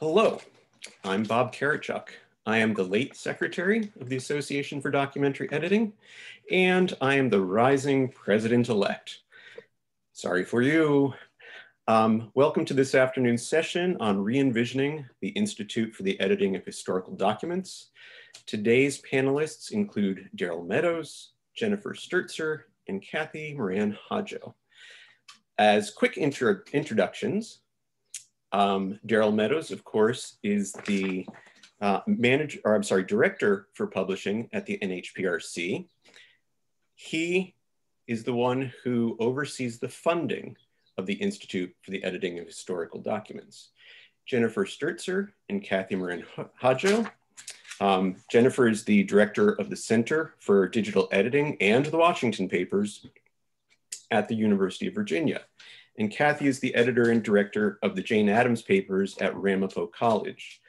Hello, I'm Bob Karichuk. I am the late secretary of the Association for Documentary Editing, and I am the rising president-elect. Sorry for you. Welcome to this afternoon's session on Re-Envisioning the Institute for the Editing of Historical Documents. Today's panelists include Daryl Meadows, Jennifer Stertzer, and Kathy Moran Hajo. As quick introductions, Daryl Meadows, of course, is the director for publishing at the NHPRC. He is the one who oversees the funding of the Institute for the Editing of Historical Documents. Jennifer Stertzer and Kathy Moran Hajo. Jennifer is the director of the Center for Digital Editing and the Washington Papers at the University of Virginia. And Kathy is the editor and director of the Jane Addams Papers at Ramapo College.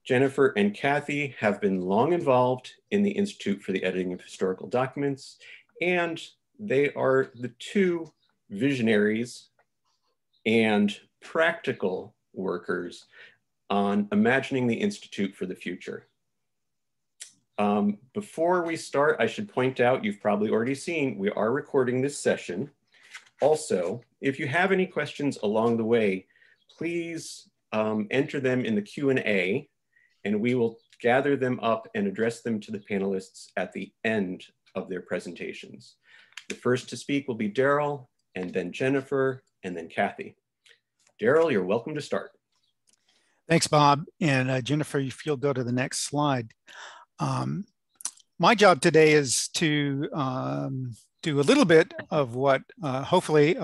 Jennifer and Kathy have been long involved in the Institute for the Editing of Historical Documents, and they are the two visionaries and practical workers on imagining the Institute for the future. Before we start, I should point out, you've probably already seen, we are recording this session. Also, if you have any questions along the way, please enter them in the Q&A, and we will gather them up and address them to the panelists at the end of their presentations. The first to speak will be Daryl, and then Jennifer, and then Kathy. Daryl, you're welcome to start. Thanks, Bob. And Jennifer, if you'll go to the next slide. My job today is to do a little bit of what hopefully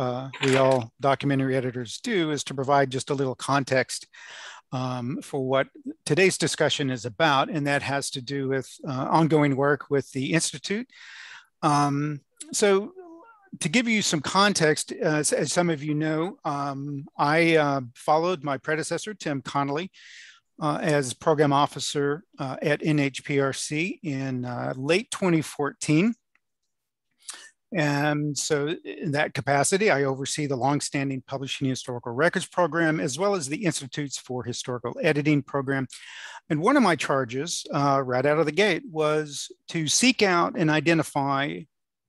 we all documentary editors do, is to provide just a little context for what today's discussion is about, and that has to do with ongoing work with the Institute. So to give you some context, as some of you know, I followed my predecessor, Tim Connolly, as program officer at NHPRC in late 2014. And so in that capacity, I oversee the longstanding Publishing Historical Records program, as well as the Institutes for Historical Editing program. And one of my charges right out of the gate was to seek out and identify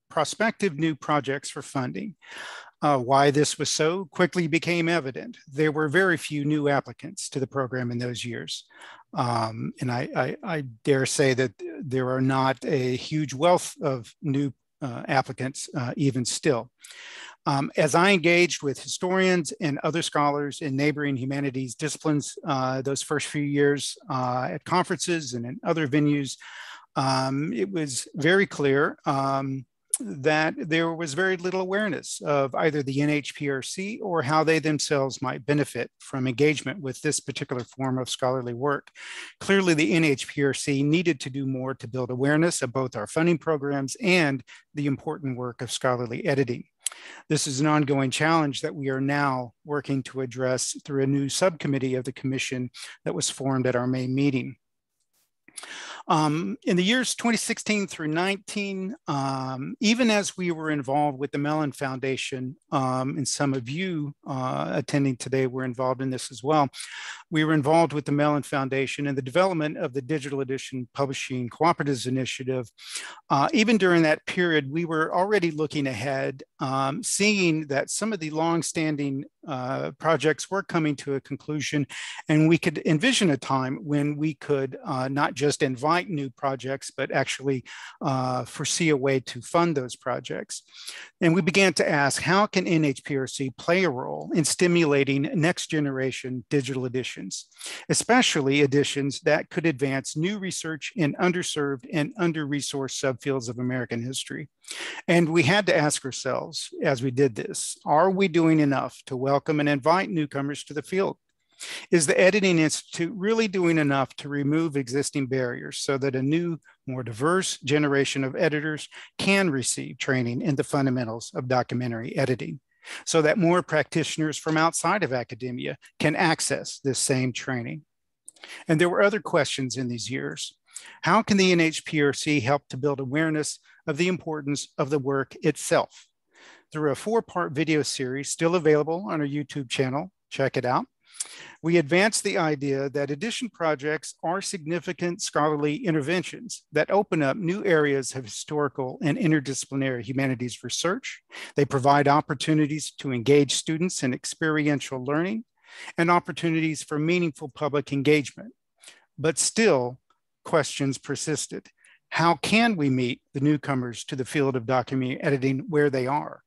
prospective new projects for funding. Why this was so quickly became evident. There were very few new applicants to the program in those years. And I dare say that there are not a huge wealth of new applicants even still. As I engaged with historians and other scholars in neighboring humanities disciplines those first few years at conferences and in other venues, it was very clear that there was very little awareness of either the NHPRC or how they themselves might benefit from engagement with this particular form of scholarly work. Clearly, the NHPRC needed to do more to build awareness of both our funding programs and the important work of scholarly editing. This is an ongoing challenge that we are now working to address through a new subcommittee of the commission that was formed at our May meeting. In the years 2016 through 19, even as we were involved with the Mellon Foundation, and some of you attending today were involved in this as well, we were involved with the Mellon Foundation in the development of the Digital Edition Publishing Cooperatives Initiative. Even during that period, we were already looking ahead, seeing that some of the long-standing projects were coming to a conclusion, and we could envision a time when we could not just invite new projects, but actually foresee a way to fund those projects. And we began to ask, how can NHPRC play a role in stimulating next generation digital editions, especially editions that could advance new research in underserved and under-resourced subfields of American history? And we had to ask ourselves, as we did this, are we doing enough to welcome and invite newcomers to the field? Is the Editing Institute really doing enough to remove existing barriers so that a new, more diverse generation of editors can receive training in the fundamentals of documentary editing, so that more practitioners from outside of academia can access this same training? And there were other questions in these years. How can the NHPRC help to build awareness of the importance of the work itself? Through a 4-part video series still available on our YouTube channel, check it out. We advanced the idea that edition projects are significant scholarly interventions that open up new areas of historical and interdisciplinary humanities research. They provide opportunities to engage students in experiential learning and opportunities for meaningful public engagement. But still, questions persisted. How can we meet the newcomers to the field of documentary editing where they are?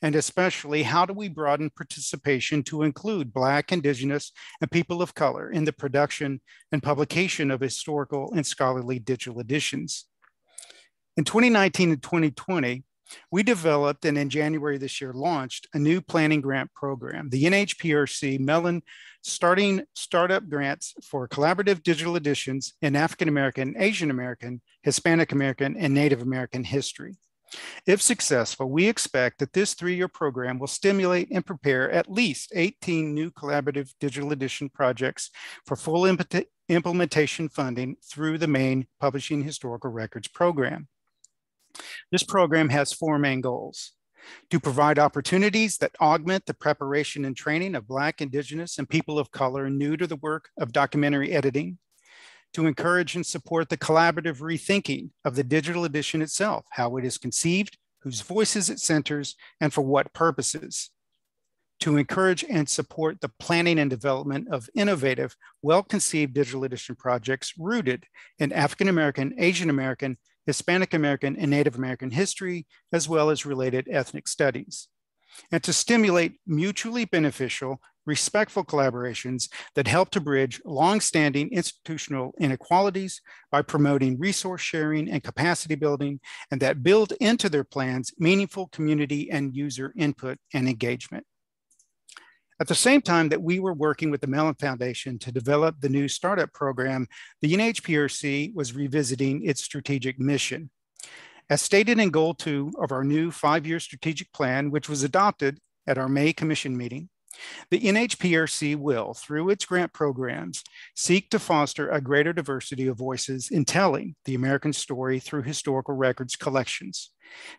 And especially, how do we broaden participation to include Black, Indigenous, and people of color in the production and publication of historical and scholarly digital editions? In 2019 and 2020, we developed and in January this year launched a new planning grant program, the NHPRC Mellon Startup Grants for Collaborative Digital Editions in African American, Asian American, Hispanic American, and Native American history. If successful, we expect that this 3-year program will stimulate and prepare at least 18 new collaborative digital edition projects for full implementation funding through the main Publishing Historical Records program. This program has 4 main goals: to provide opportunities that augment the preparation and training of Black, Indigenous, and people of color new to the work of documentary editing, to encourage and support the collaborative rethinking of the digital edition itself, how it is conceived, whose voices it centers, and for what purposes, to encourage and support the planning and development of innovative, well-conceived digital edition projects rooted in African American, Asian American, Hispanic American, and Native American history, as well as related ethnic studies, and to stimulate mutually beneficial, respectful collaborations that help to bridge longstanding institutional inequalities by promoting resource sharing and capacity building, and that build into their plans meaningful community and user input and engagement. At the same time that we were working with the Mellon Foundation to develop the new startup program, the NHPRC was revisiting its strategic mission. As stated in Goal 2 of our new 5-year strategic plan, which was adopted at our May Commission meeting, the NHPRC will, through its grant programs, seek to foster a greater diversity of voices in telling the American story through historical records collections.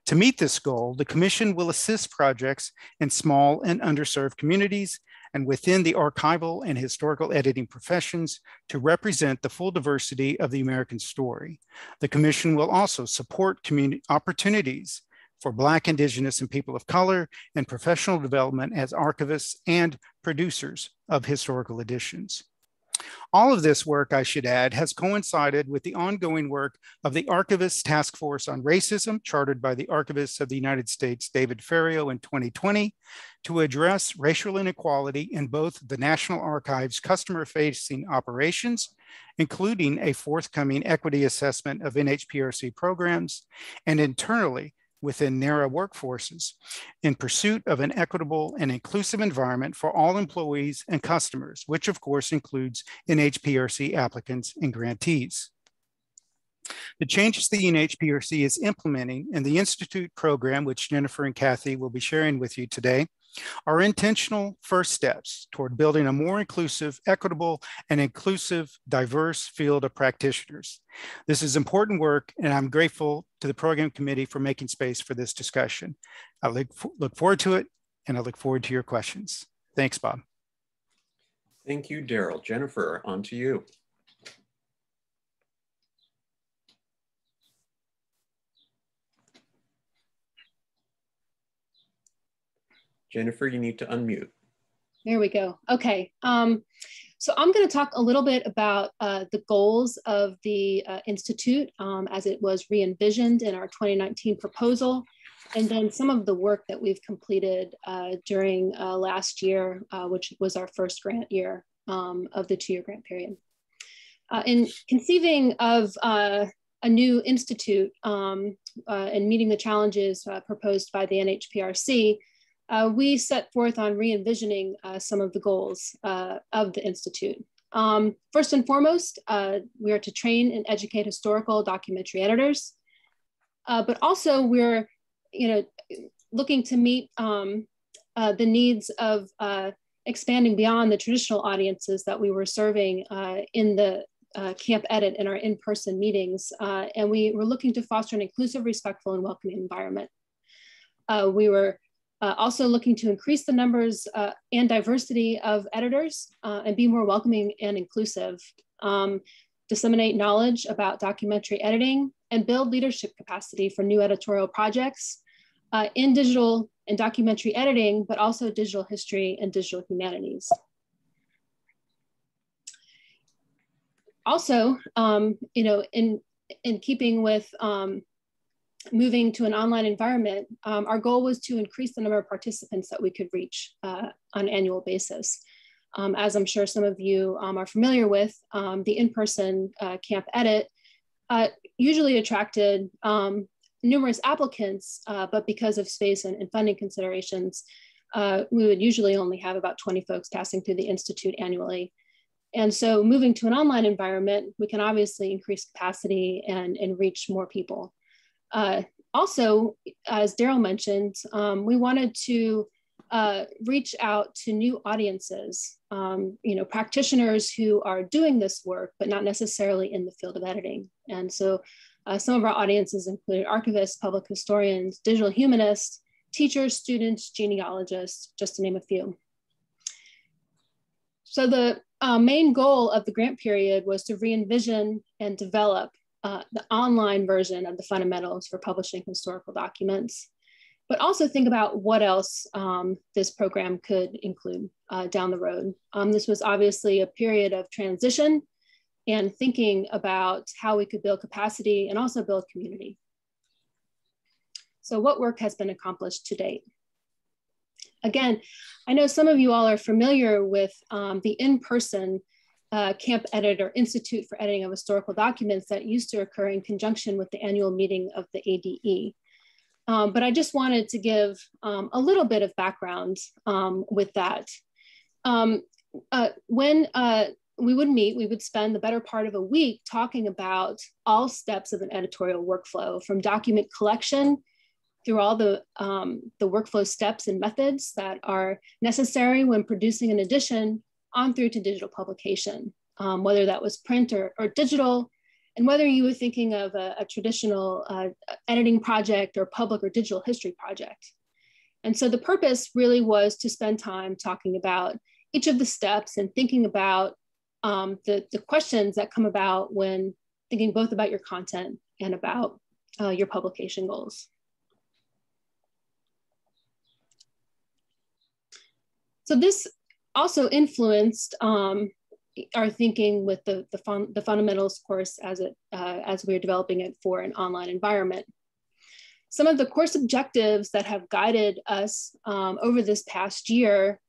To meet this goal, the Commission will assist projects in small and underserved communities and within the archival and historical editing professions to represent the full diversity of the American story. The Commission will also support community opportunities for Black, Indigenous, and people of color and professional development as archivists and producers of historical editions. All of this work, I should add, has coincided with the ongoing work of the Archivists Task Force on Racism, chartered by the Archivist of the United States, David Ferriero, in 2020, to address racial inequality in both the National Archives' customer-facing operations, including a forthcoming equity assessment of NHPRC programs, and internally within NARA workforces in pursuit of an equitable and inclusive environment for all employees and customers, which of course includes NHPRC applicants and grantees. The changes the NHPRC is implementing in the Institute program, which Jennifer and Kathy will be sharing with you today, are intentional first steps toward building a more inclusive, equitable, and inclusive, diverse field of practitioners. This is important work, and I'm grateful to the program committee for making space for this discussion. I look forward to it, and I look forward to your questions. Thanks, Bob. Thank you, Daryl. Jennifer, on to you. Jennifer, you need to unmute. There we go. Okay. So I'm going to talk a little bit about the goals of the Institute as it was re-envisioned in our 2019 proposal, and then some of the work that we've completed during last year, which was our first grant year of the 2-year grant period. In conceiving of a new institute and meeting the challenges proposed by the NHPRC, we set forth on re-envisioning some of the goals of the Institute. First and foremost, we are to train and educate historical documentary editors, but also we're looking to meet the needs of expanding beyond the traditional audiences that we were serving in the Camp Edit in our in-person meetings. And we were looking to foster an inclusive, respectful, and welcoming environment. We were Also looking to increase the numbers and diversity of editors and be more welcoming and inclusive. Disseminate knowledge about documentary editing and build leadership capacity for new editorial projects in digital and documentary editing, but also digital history and digital humanities. Also, you know, in keeping with moving to an online environment, our goal was to increase the number of participants that we could reach on an annual basis. As I'm sure some of you are familiar with, the in-person Camp Edit usually attracted numerous applicants, but because of space and funding considerations, we would usually only have about 20 folks passing through the Institute annually. And so moving to an online environment, we can obviously increase capacity and reach more people. Also, as Daryl mentioned, we wanted to reach out to new audiences, you know, practitioners who are doing this work, but not necessarily in the field of editing. And so some of our audiences include archivists, public historians, digital humanists, teachers, students, genealogists, just to name a few. So the main goal of the grant period was to re-envision and develop the online version of the fundamentals for publishing historical documents, but also think about what else this program could include down the road. This was obviously a period of transition and thinking about how we could build capacity and also build community. So what work has been accomplished to date? Again, I know some of you all are familiar with the in-person Camp Edit or Institute for Editing of Historical Documents that used to occur in conjunction with the annual meeting of the ADE. But I just wanted to give a little bit of background with that. When we would meet, we would spend the better part of a week talking about all steps of an editorial workflow, from document collection through all the workflow steps and methods that are necessary when producing an edition on through to digital publication, whether that was print or digital, and whether you were thinking of a traditional editing project or public or digital history project. And so the purpose really was to spend time talking about each of the steps and thinking about the questions that come about when thinking both about your content and about your publication goals. So this also influenced our thinking with the fundamentals course as we were developing it for an online environment. Some of the course objectives that have guided us over this past year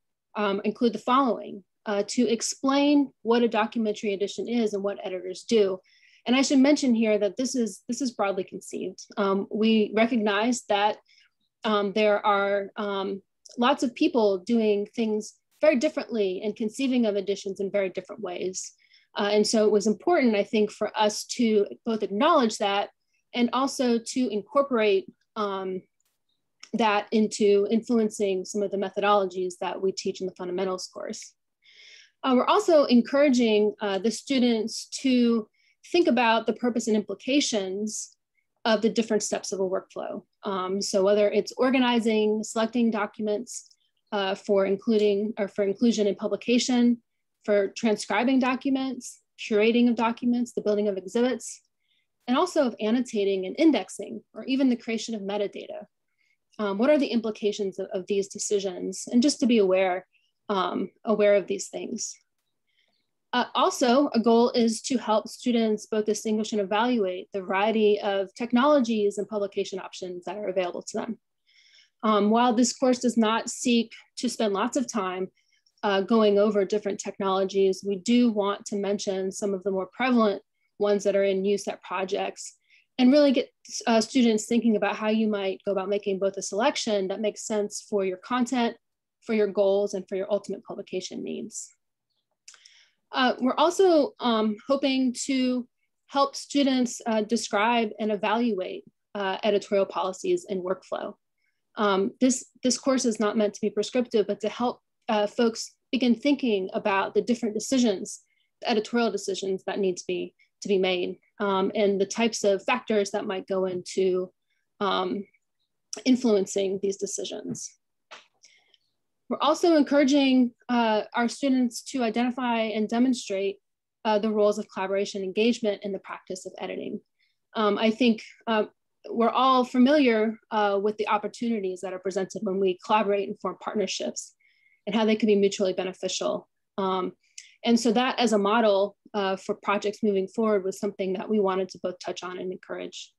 include the following: to explain what a documentary edition is and what editors do. And I should mention here that this is broadly conceived. We recognize that there are lots of people doing things very differently and conceiving of editions in very different ways. And so it was important, I think, for us to both acknowledge that and also to incorporate that into influencing some of the methodologies that we teach in the fundamentals course. We're also encouraging the students to think about the purpose and implications of the different steps of a workflow. So whether it's organizing, selecting documents for inclusion in publication, for transcribing documents, curating of documents, the building of exhibits, and also of annotating and indexing, or even the creation of metadata. What are the implications of these decisions? And just to be aware of these things. Also, a goal is to help students both distinguish and evaluate the variety of technologies and publication options that are available to them. While this course does not seek to spend lots of time going over different technologies, we do want to mention some of the more prevalent ones that are in use at projects and really get students thinking about how you might go about making both a selection that makes sense for your content, for your goals, and for your ultimate publication needs. We're also hoping to help students describe and evaluate editorial policies and workflow. This course is not meant to be prescriptive, but to help folks begin thinking about the different decisions, the editorial decisions that need to be made, and the types of factors that might go into influencing these decisions. We're also encouraging our students to identify and demonstrate the roles of collaboration engagement in the practice of editing. I think we're all familiar with the opportunities that are presented when we collaborate and form partnerships and how they can be mutually beneficial. And so that as a model for projects moving forward was something that we wanted to both touch on and encourage.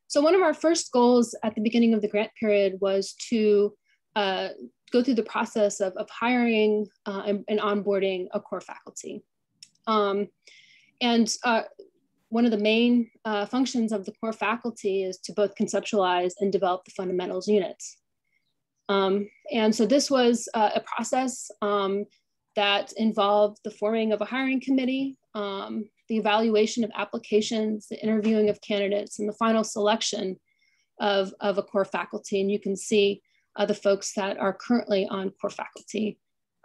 So one of our first goals at the beginning of the grant period was to go through the process of hiring and onboarding a core faculty. One of the main functions of the core faculty is to both conceptualize and develop the fundamentals units. And so this was a process that involved the forming of a hiring committee, the evaluation of applications, the interviewing of candidates, and the final selection of a core faculty. And you can see the folks that are currently on core faculty.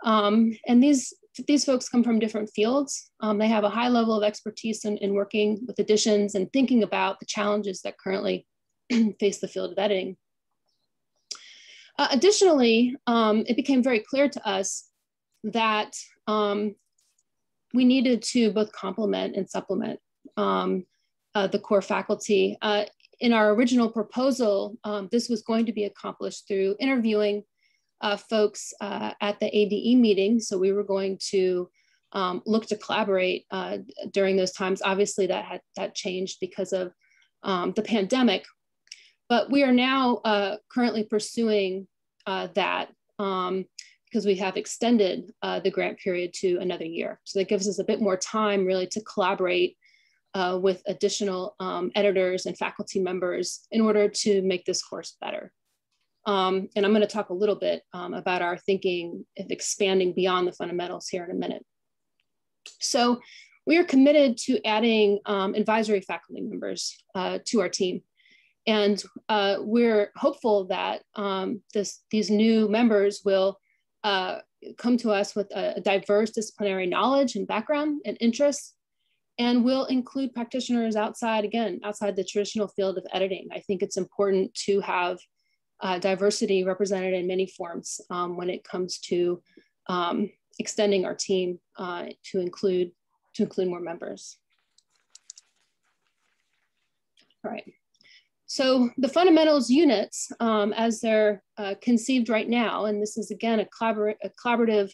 And these folks come from different fields. They have a high level of expertise in working with editions and thinking about the challenges that currently face the field of editing. Additionally, it became very clear to us that we needed to both complement and supplement the core faculty. In our original proposal, this was going to be accomplished through interviewing folks at the ADE meeting. So we were going to look to collaborate during those times. Obviously that changed because of the pandemic, but we are now currently pursuing that because we have extended the grant period to another year. So that gives us a bit more time really to collaborate with additional editors and faculty members in order to make this course better. And I'm going to talk a little bit about our thinking of expanding beyond the fundamentals here in a minute. So we are committed to adding advisory faculty members to our team. And we're hopeful that these new members will come to us with a diverse disciplinary knowledge and background and interests, and will include practitioners outside the traditional field of editing. I think it's important to have diversity represented in many forms when it comes to extending our team to include more members. All right. So the fundamentals units, as they're conceived right now, and this is again a collaborative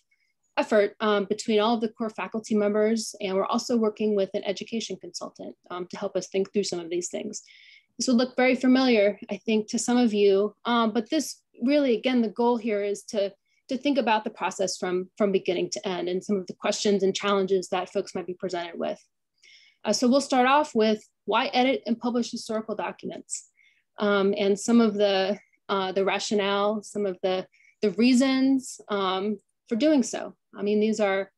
effort between all of the core faculty members, and we're also working with an education consultant to help us think through some of these things. This will look very familiar, I think, to some of you, but this really, again, the goal here is to think about the process from beginning to end and some of the questions and challenges that folks might be presented with. So we'll start off with why edit and publish historical documents, and some of the rationale, some of the reasons for doing so. I mean, these are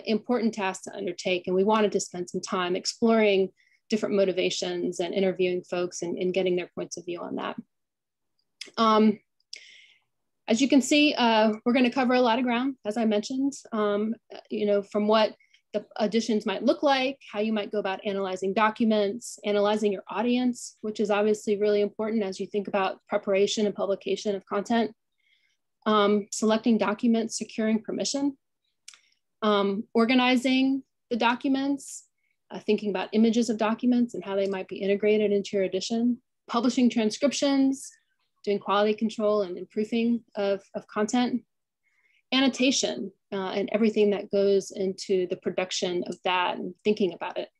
important tasks to undertake, and we wanted to spend some time exploring different motivations and interviewing folks and getting their points of view on that. As you can see, we're going to cover a lot of ground, as I mentioned, from what the editions might look like, how you might go about analyzing documents, analyzing your audience, which is obviously really important as you think about preparation and publication of content, selecting documents, securing permission, organizing the documents, thinking about images of documents and how they might be integrated into your edition, publishing transcriptions, doing quality control and proofing of content, annotation, and everything that goes into the production of that and thinking about it,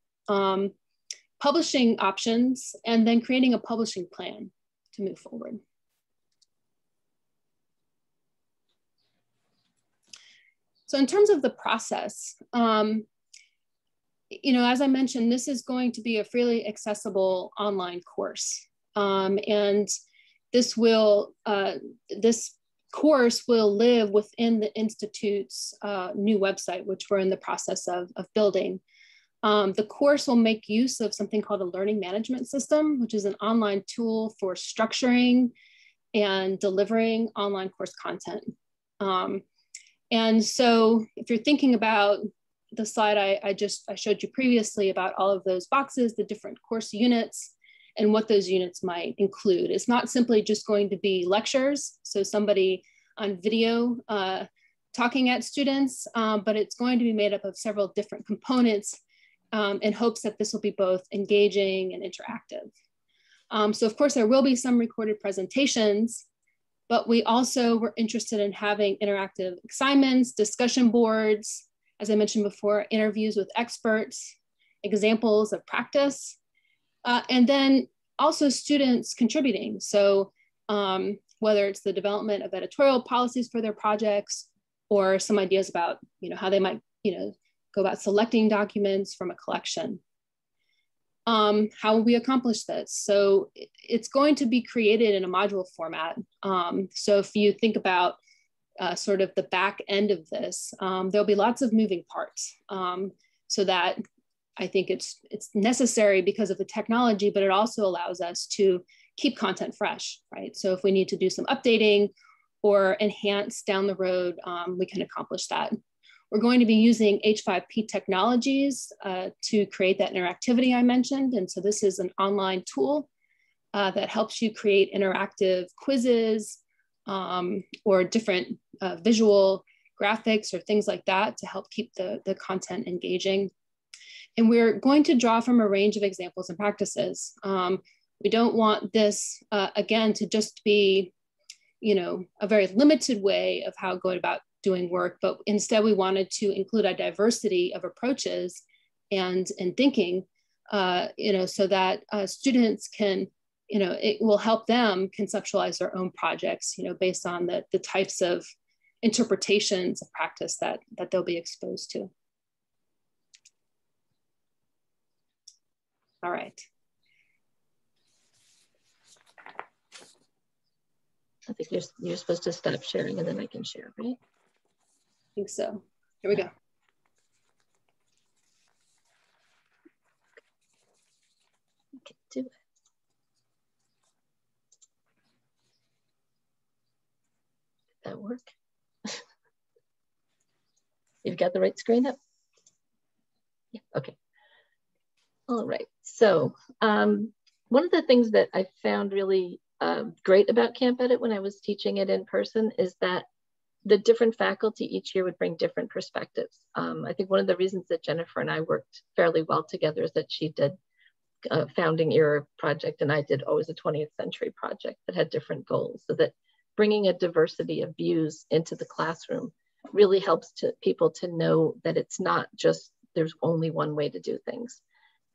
publishing options, and then creating a publishing plan to move forward. So in terms of the process, as I mentioned, this is going to be a freely accessible online course. And this course will live within the Institute's new website, which we're in the process of building. The course will make use of something called a learning management system, which is an online tool for structuring and delivering online course content. And so if you're thinking about the slide I showed you previously about all of those boxes, the different course units, and what those units might include. It's not simply just going to be lectures, so somebody on video talking at students, but it's going to be made up of several different components in hopes that this will be both engaging and interactive. So of course there will be some recorded presentations, but we also were interested in having interactive assignments, discussion boards, as I mentioned before, interviews with experts, examples of practice, and then also students contributing. So whether it's the development of editorial policies for their projects or some ideas about how they might go about selecting documents from a collection. How will we accomplish this? So it's going to be created in a module format. So if you think about sort of the back end of this, there'll be lots of moving parts. So that I think it's necessary because of the technology, but it also allows us to keep content fresh, right? So if we need to do some updating or enhance down the road, we can accomplish that. We're going to be using H5P technologies to create that interactivity I mentioned. And so this is an online tool that helps you create interactive quizzes or different visual graphics or things like that to help keep the content engaging. And we're going to draw from a range of examples and practices. We don't want this, again, to just be a very limited way of how going about doing work, but instead we wanted to include a diversity of approaches and thinking, so that students can, it will help them conceptualize their own projects, based on the types of interpretations of practice that they'll be exposed to. All right. I think you're supposed to stop sharing and then I can share, right? I think so. Here we go. Okay, do it. Did that work? You've got the right screen up? Yeah, okay. All right, so one of the things that I found really great about Camp Edit when I was teaching it in person is that the different faculty each year would bring different perspectives. I think one of the reasons that Jennifer and I worked fairly well together is that she did a founding era project and I did always a 20th century project that had different goals, so that bringing a diversity of views into the classroom really helps people to know that it's not just there's only one way to do things.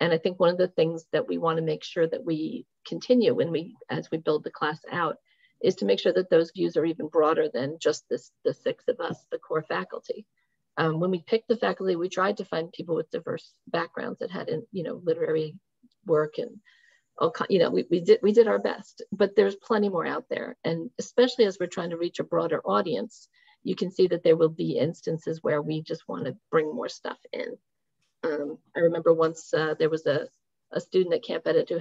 And I think one of the things that we want to make sure that we continue as we build the class out is to make sure that those views are even broader than just the six of us, the core faculty. When we picked the faculty, we tried to find people with diverse backgrounds that had, literary work and, we did our best, but there's plenty more out there. And especially as we're trying to reach a broader audience, you can see that there will be instances where we just want to bring more stuff in. I remember once there was a student at Camp Edit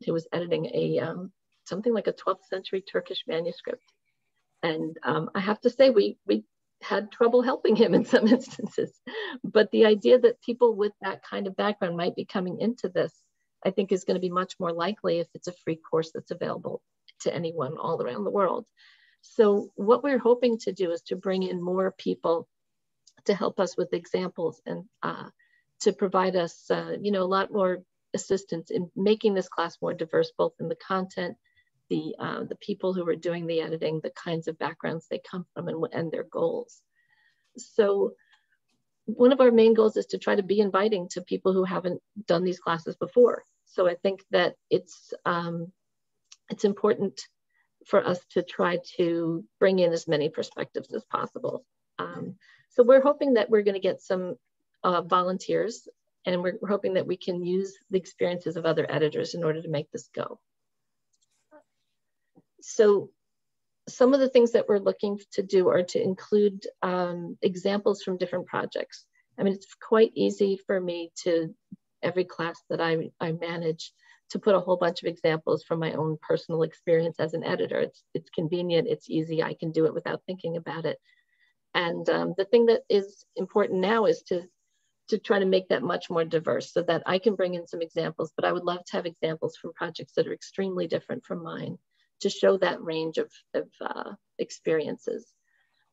who was editing something like a 12th century Turkish manuscript. And I have to say, we had trouble helping him in some instances. But the idea that people with that kind of background might be coming into this, I think is going to be much more likely if it's a free course that's available to anyone all around the world. So what we're hoping to do is to bring in more people to help us with examples and to provide us, a lot more assistance in making this class more diverse, both in the content, the people who are doing the editing, the kinds of backgrounds they come from, and their goals. So one of our main goals is to try to be inviting to people who haven't done these classes before. So I think that it's important for us to try to bring in as many perspectives as possible. So we're hoping that we're going to get some volunteers, and we're hoping that we can use the experiences of other editors in order to make this go. So some of the things that we're looking to do are to include examples from different projects. I mean, it's quite easy for me to, every class that I manage, to put a whole bunch of examples from my own personal experience as an editor. It's convenient, it's easy, I can do it without thinking about it. And the thing that is important now is to to try to make that much more diverse so that I can bring in some examples, but I would love to have examples from projects that are extremely different from mine to show that range of experiences.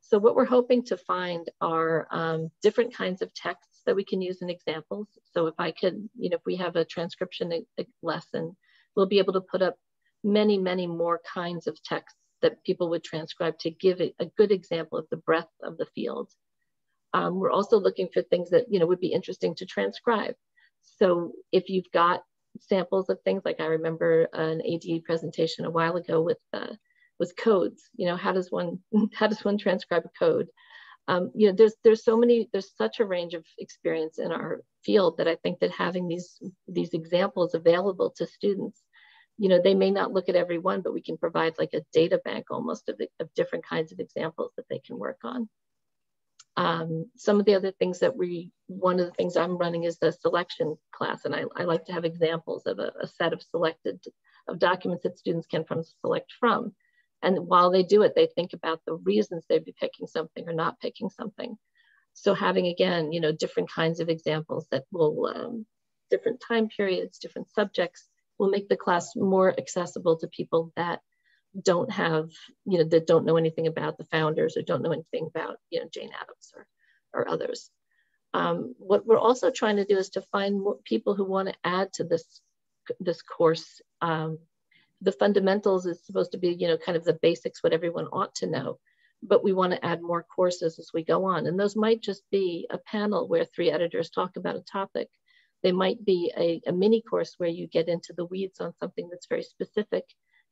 So what we're hoping to find are different kinds of texts that we can use in examples. So if I could, if we have a transcription lesson, we'll be able to put up many, many more kinds of texts that people would transcribe to give it a good example of the breadth of the field. We're also looking for things that would be interesting to transcribe. So if you've got samples of things, like I remember an ADE presentation a while ago with codes. How does one transcribe a code? There's such a range of experience in our field that I think that having these examples available to students, they may not look at every one, but we can provide like a data bank almost of different kinds of examples that they can work on. Some of the other things one of the things I'm running is the selection class, and I like to have examples of a set of documents that students can select from. And while they do it, they think about the reasons they'd be picking something or not picking something. So having, again, different kinds of examples that will, different time periods, different subjects, will make the class more accessible to people that don't have, that don't know anything about the founders or don't know anything about, Jane Addams or others. What we're also trying to do is to find more people who want to add to this course. The fundamentals is supposed to be, kind of the basics, what everyone ought to know, but we want to add more courses as we go on. And those might just be a panel where 3 editors talk about a topic. They might be a mini course where you get into the weeds on something that's very specific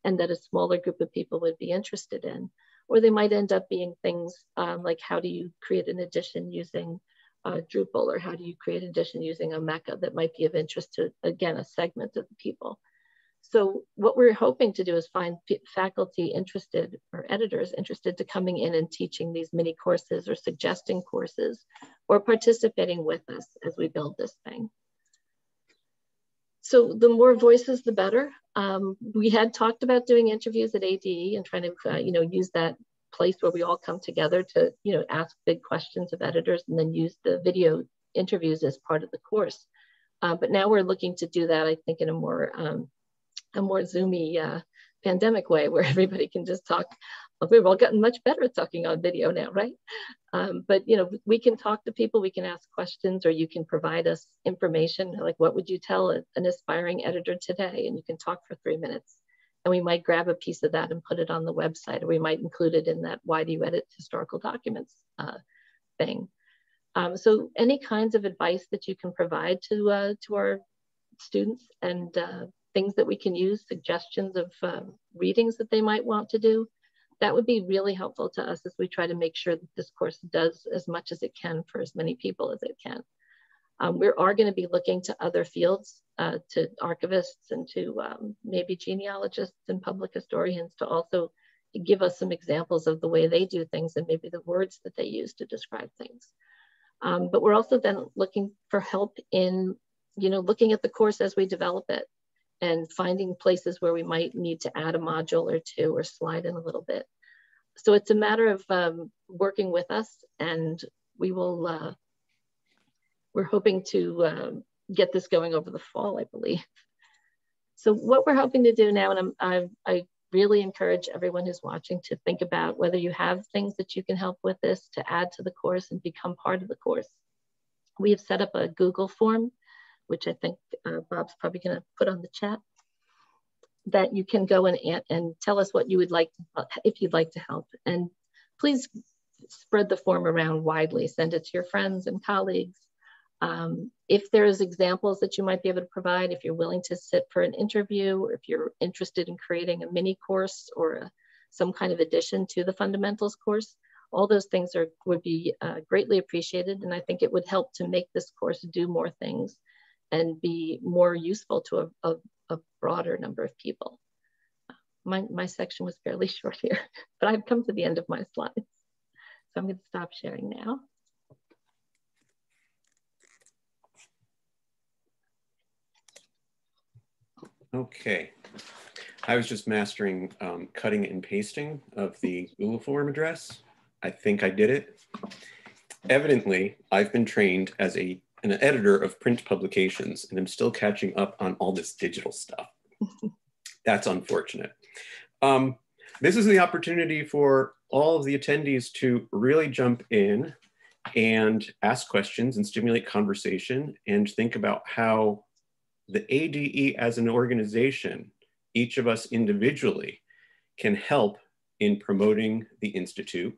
and that a smaller group of people would be interested in. Or they might end up being things like, how do you create an edition using Drupal, or how do you create an edition using a Mecca that might be of interest to, again, a segment of the people. So what we're hoping to do is find faculty interested, or editors interested, to coming in and teaching these mini courses or suggesting courses or participating with us as we build this thing. So the more voices, the better. We had talked about doing interviews at ADE and trying to, use that place where we all come together to, ask big questions of editors and then use the video interviews as part of the course. But now we're looking to do that, I think, in a more Zoomy pandemic way, where everybody can just talk. We've all gotten much better at talking on video now, right? But we can talk to people, we can ask questions, or you can provide us information, like what would you tell an aspiring editor today? And you can talk for 3 minutes. And we might grab a piece of that and put it on the website, or we might include it in that why do you edit historical documents thing. So any kinds of advice that you can provide to our students, and things that we can use, suggestions of readings that they might want to do, that would be really helpful to us as we try to make sure that this course does as much as it can for as many people as it can. We are going to be looking to other fields, to archivists and to maybe genealogists and public historians, to also give us some examples of the way they do things and maybe the words that they use to describe things. But we're also then looking for help in, looking at the course as we develop it, and finding places where we might need to add a module or two or slide in a little bit. So it's a matter of working with us, and we will, we're hoping to get this going over the fall, I believe. So what we're hoping to do now, and I really encourage everyone who's watching to think about whether you have things that you can help with this to add to the course and become part of the course. We have set up a Google form, which I think Bob's probably going to put on the chat, that you can go and tell us what you would like, if you'd like to help. And please spread the form around widely, send it to your friends and colleagues. If there's examples that you might be able to provide, if you're willing to sit for an interview, or if you're interested in creating a mini course or some kind of addition to the fundamentals course, all those things would be greatly appreciated. And I think it would help to make this course do more things and be more useful to a broader number of people. My section was fairly short here, but I've come to the end of my slides. So I'm going to stop sharing now. Okay, I was just mastering cutting and pasting of the Google form address. I think I did it. Evidently, I've been trained as a an editor of print publications, and I'm still catching up on all this digital stuff. That's unfortunate. This is the opportunity for all of the attendees to really jump in and ask questions and stimulate conversation and think about how the ADE as an organization, each of us individually, can help in promoting the Institute,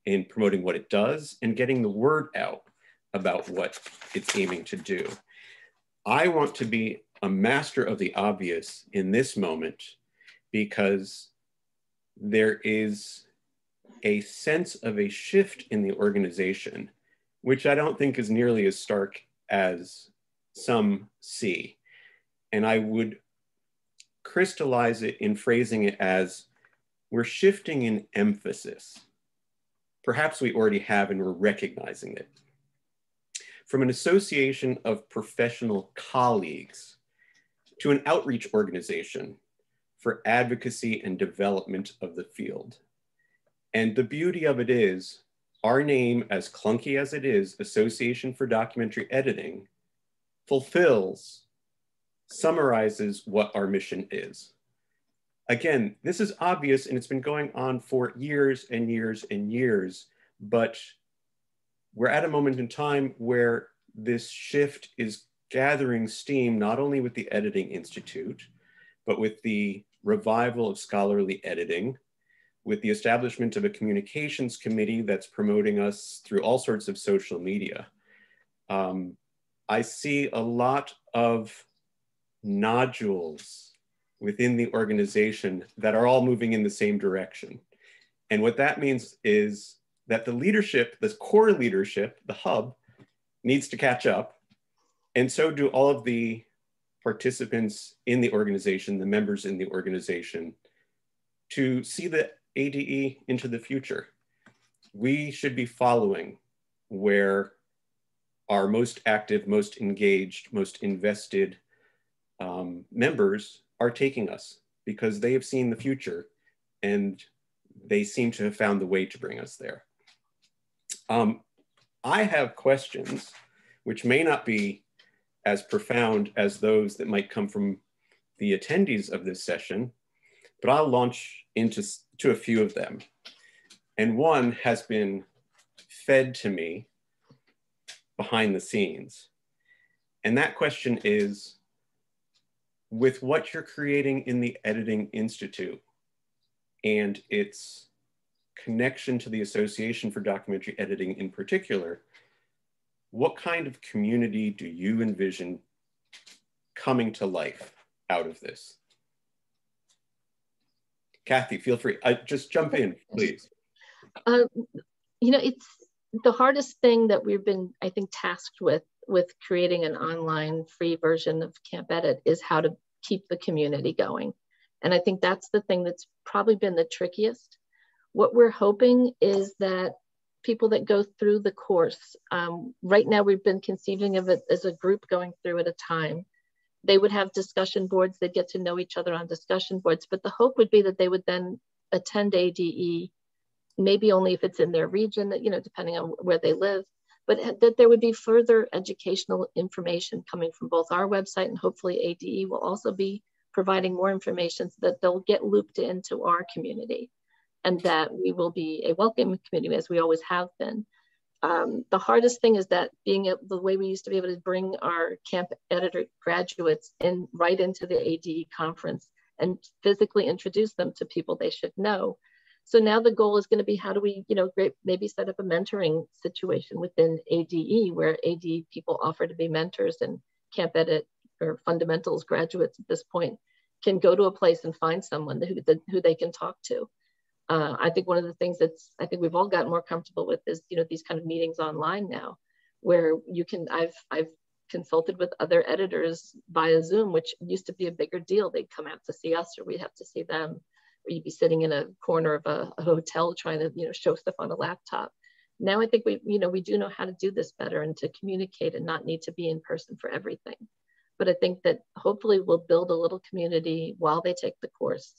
in promoting what it does, and getting the word out about what it's aiming to do. I want to be a master of the obvious in this moment because there is a sense of a shift in the organization, which I don't think is nearly as stark as some see. And I would crystallize it in phrasing it as we're shifting in emphasis. Perhaps we already have and we're recognizing it. From an association of professional colleagues to an outreach organization for advocacy and development of the field. And the beauty of it is, our name, as clunky as it is, Association for Documentary Editing, fulfills, summarizes what our mission is. Again, this is obvious and it's been going on for years and years and years, but we're at a moment in time where this shift is gathering steam, not only with the Editing Institute, but with the revival of scholarly editing, with the establishment of a communications committee that's promoting us through all sorts of social media. I see a lot of nodules within the organization that are all moving in the same direction. And what that means is that the leadership, the core leadership, the hub, needs to catch up. And so do all of the participants in the organization, the members in the organization, to see the ADE into the future. We should be following where our most active, most engaged, most invested members are taking us, because they have seen the future and they seem to have found the way to bring us there. I have questions which may not be as profound as those that might come from the attendees of this session, but I'll launch into a few of them. And one has been fed to me behind the scenes. And that question is, with what you're creating in the Editing Institute and its connection to the Association for Documentary Editing in particular, what kind of community do you envision coming to life out of this? Kathy, feel free. Just jump in, please. You know, it's the hardest thing that we've been, I think, tasked with creating an online free version of Camp Edit is how to keep the community going. And I think that's the thing that's probably been the trickiest. What we're hoping is that people that go through the course, right now we've been conceiving of it as a group going through at a time. They would have discussion boards, they'd get to know each other on discussion boards, but the hope would be that they would then attend ADE, maybe only if it's in their region, you know, depending on where they live, but that there would be further educational information coming from both our website, and hopefully ADE will also be providing more information so that they'll get looped into our community, and that we will be a welcoming community as we always have been. The hardest thing is that the way we used to be able to bring our Camp Editor graduates right into the ADE conference and physically introduce them to people they should know. So now the goal is going to be, how do we, you know, maybe set up a mentoring situation within ADE where ADE people offer to be mentors, and Camp Edit or fundamentals graduates at this point can go to a place and find someone who they can talk to. I think one of the things I think we've all gotten more comfortable with is, you know, these kind of meetings online now, where you can, I've consulted with other editors via Zoom, which used to be a bigger deal. They'd come out to see us, or we'd have to see them, or you'd be sitting in a corner of a hotel trying to, you know, show stuff on a laptop. Now I think we do know how to do this better and to communicate and not need to be in person for everything. But I think that hopefully we'll build a little community while they take the course,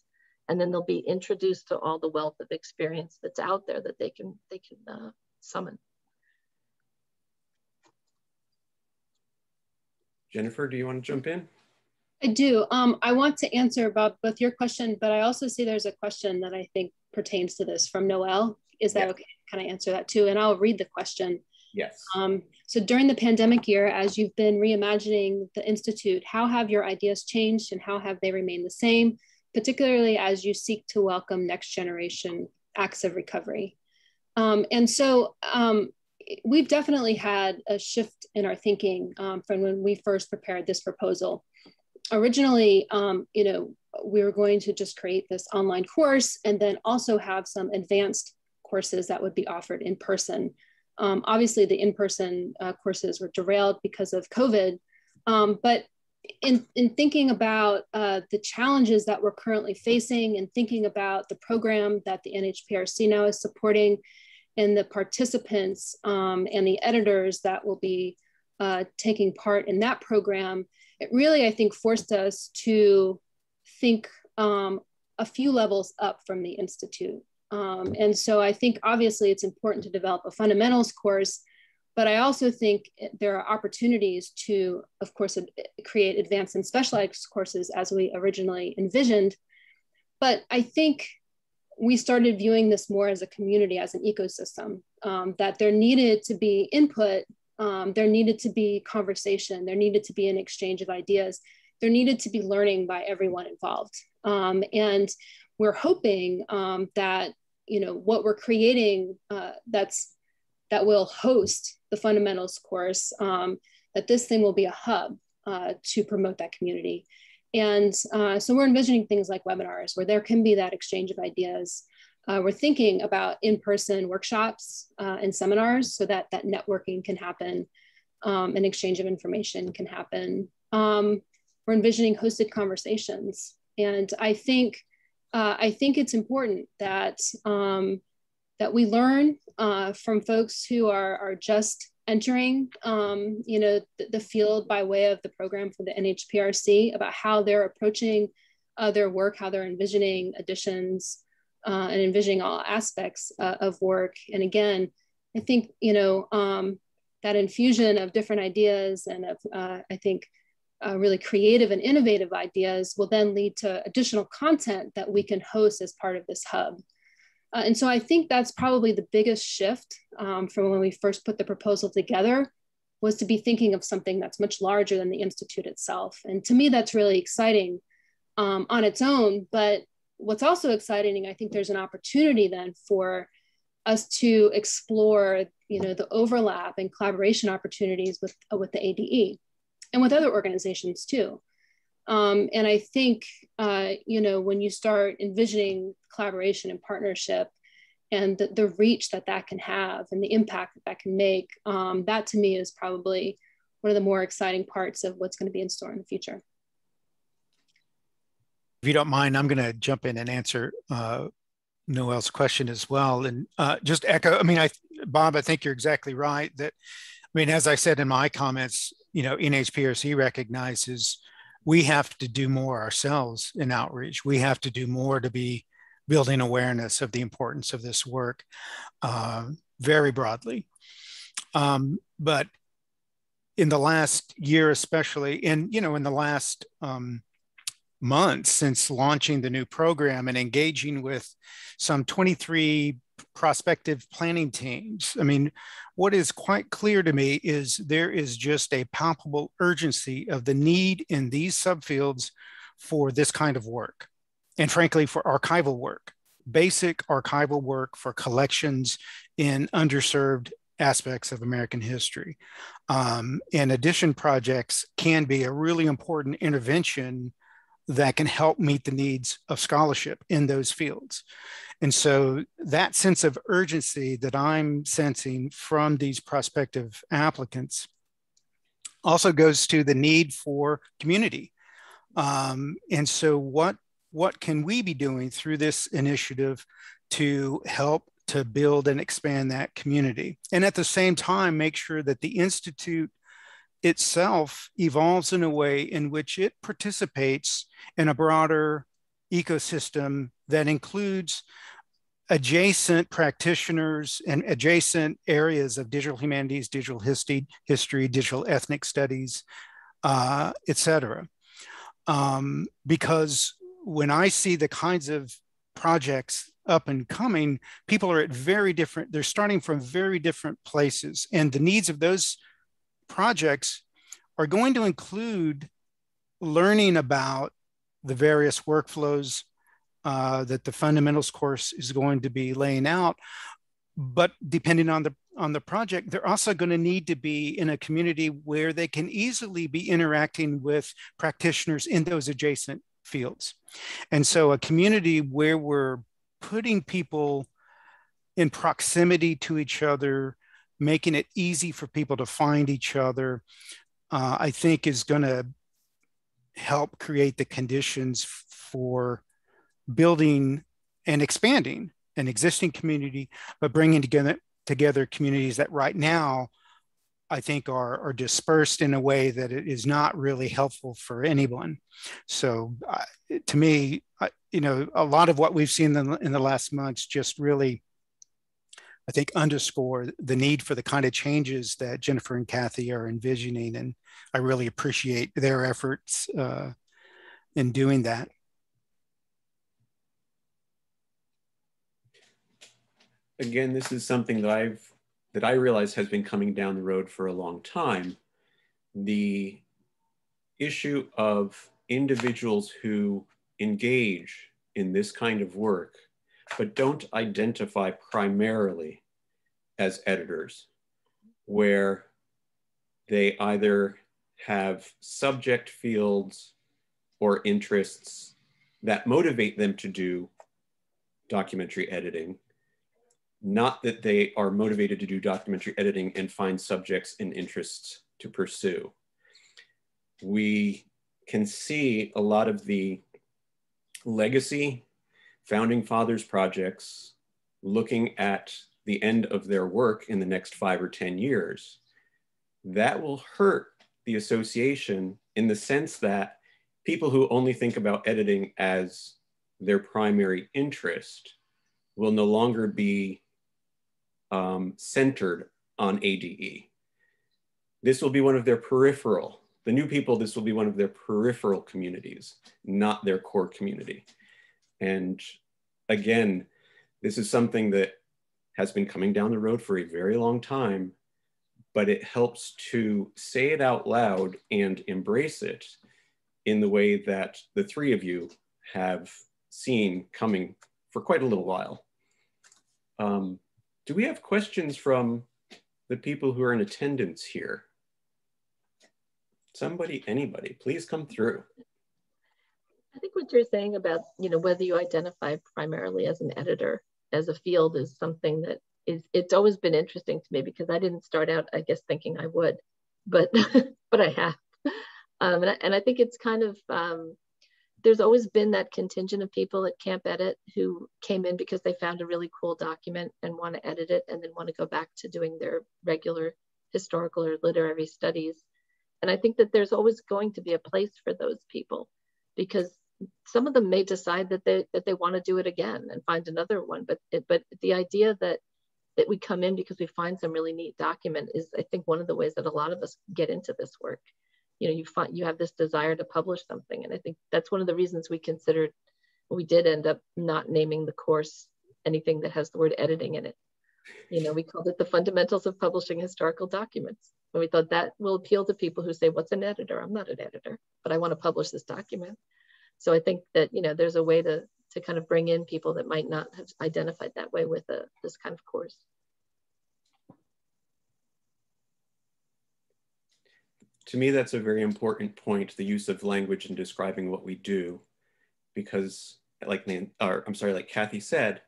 and then they'll be introduced to all the wealth of experience that's out there that they can summon. Jennifer, do you want to jump in? I do. I want to answer about both your question, but I also see there's a question that I think pertains to this from Noel. Is that okay? Can I answer that too? And I'll read the question. Yes. So during the pandemic year, as you've been reimagining the Institute, how have your ideas changed and how have they remained the same, particularly as you seek to welcome next generation acts of recovery? And so we've definitely had a shift in our thinking from when we first prepared this proposal. Originally, we were going to just create this online course and then also have some advanced courses that would be offered in person. Obviously, the in-person courses were derailed because of COVID, but in thinking about the challenges that we're currently facing and thinking about the program that the NHPRC now is supporting and the participants and the editors that will be taking part in that program, it really, I think, forced us to think a few levels up from the Institute. And so I think obviously it's important to develop a fundamentals course, but I also think there are opportunities to, of course, create advanced and specialized courses as we originally envisioned. But I think we started viewing this more as a community, as an ecosystem, that there needed to be input, there needed to be conversation, there needed to be an exchange of ideas, there needed to be learning by everyone involved. And we're hoping that what we're creating that will host the fundamentals course, that this thing will be a hub to promote that community. And so we're envisioning things like webinars where there can be that exchange of ideas. We're thinking about in-person workshops and seminars so that that networking can happen, an exchange of information can happen. We're envisioning hosted conversations. And I think it's important that that we learn from folks who are just entering, the field by way of the program for the NHPRC about how they're approaching their work, how they're envisioning additions and envisioning all aspects of work. And again, I think that infusion of different ideas and of I think really creative and innovative ideas will then lead to additional content that we can host as part of this hub. And so I think that's probably the biggest shift from when we first put the proposal together, was to be thinking of something that's much larger than the Institute itself. And to me, that's really exciting on its own. But what's also exciting, and I think there's an opportunity then for us to explore the overlap and collaboration opportunities with the ADE and with other organizations too. And I think, when you start envisioning collaboration and partnership and the reach that can have and the impact that can make, that to me is probably one of the more exciting parts of what's going to be in store in the future. If you don't mind, I'm going to jump in and answer Noel's question as well. And just echo, Bob, I think you're exactly right that, as I said in my comments, NHPRC recognizes we have to do more ourselves in outreach. We have to do more to be building awareness of the importance of this work very broadly. But in the last year, especially, and in the last months since launching the new program and engaging with some 23 prospective planning teams, what is quite clear to me is there is just a palpable urgency of the need in these subfields for this kind of work. And frankly, for archival work, basic archival work for collections in underserved aspects of American history. And addition projects can be a really important intervention that can help meet the needs of scholarship in those fields. And so that sense of urgency that I'm sensing from these prospective applicants also goes to the need for community. And so what can we be doing through this initiative to help to build and expand that community? And at the same time, make sure that the Institute itself evolves in a way in which it participates in a broader ecosystem that includes adjacent practitioners and adjacent areas of digital humanities, digital history, digital ethnic studies, etc. Because when I see the kinds of projects up and coming, people are at very different, they're starting from very different places. And the needs of those projects are going to include learning about the various workflows that the fundamentals course is going to be laying out. But depending on the project, they're also going to need to be in a community where they can easily be interacting with practitioners in those adjacent fields. And so a community where we're putting people in proximity to each other, making it easy for people to find each other, I think is going to help create the conditions for building and expanding an existing community, but bringing together communities that right now I think are dispersed in a way that it is not really helpful for anyone. So to me, a lot of what we've seen in the last months just really, I think, underscore the need for the kind of changes that Jennifer and Kathy are envisioning. And I really appreciate their efforts in doing that. Again, this is something that I realize has been coming down the road for a long time. The issue of individuals who engage in this kind of work, but don't identify primarily as editors, where they either have subject fields or interests that motivate them to do documentary editing, not that they are motivated to do documentary editing and find subjects and interests to pursue. We can see a lot of the legacy founding fathers projects looking at the end of their work in the next 5 or 10 years. That will hurt the association in the sense that people who only think about editing as their primary interest will no longer be centered on ADE. This will be one of their peripheral, the new people, this will be one of their peripheral communities, not their core community. And again, this is something that has been coming down the road for a very long time, but it helps to say it out loud and embrace it in the way that the three of you have seen coming for quite a little while. Do we have questions from the people who are in attendance here? Somebody, anybody, please come through. I think what you're saying about, whether you identify primarily as an editor, as a field, is something that it's always been interesting to me, because I didn't start out, I guess, thinking I would, but but I have. And I think it's kind of, there's always been that contingent of people at Camp Edit who came in because they found a really cool document and want to edit it and then want to go back to doing their regular historical or literary studies. And I think that there's always going to be a place for those people, because some of them may decide that they want to do it again and find another one. But the idea that we come in because we find some really neat document is, I think, one of the ways that a lot of us get into this work. You have this desire to publish something. And I think that's one of the reasons we did end up not naming the course anything that has the word editing in it. We called it the Fundamentals of Publishing Historical Documents. And we thought that will appeal to people who say, what's an editor? I'm not an editor, but I want to publish this document. So I think that, there's a way to kind of bring in people that might not have identified that way with this kind of course. To me, that's a very important point, the use of language in describing what we do, because like Kathy said,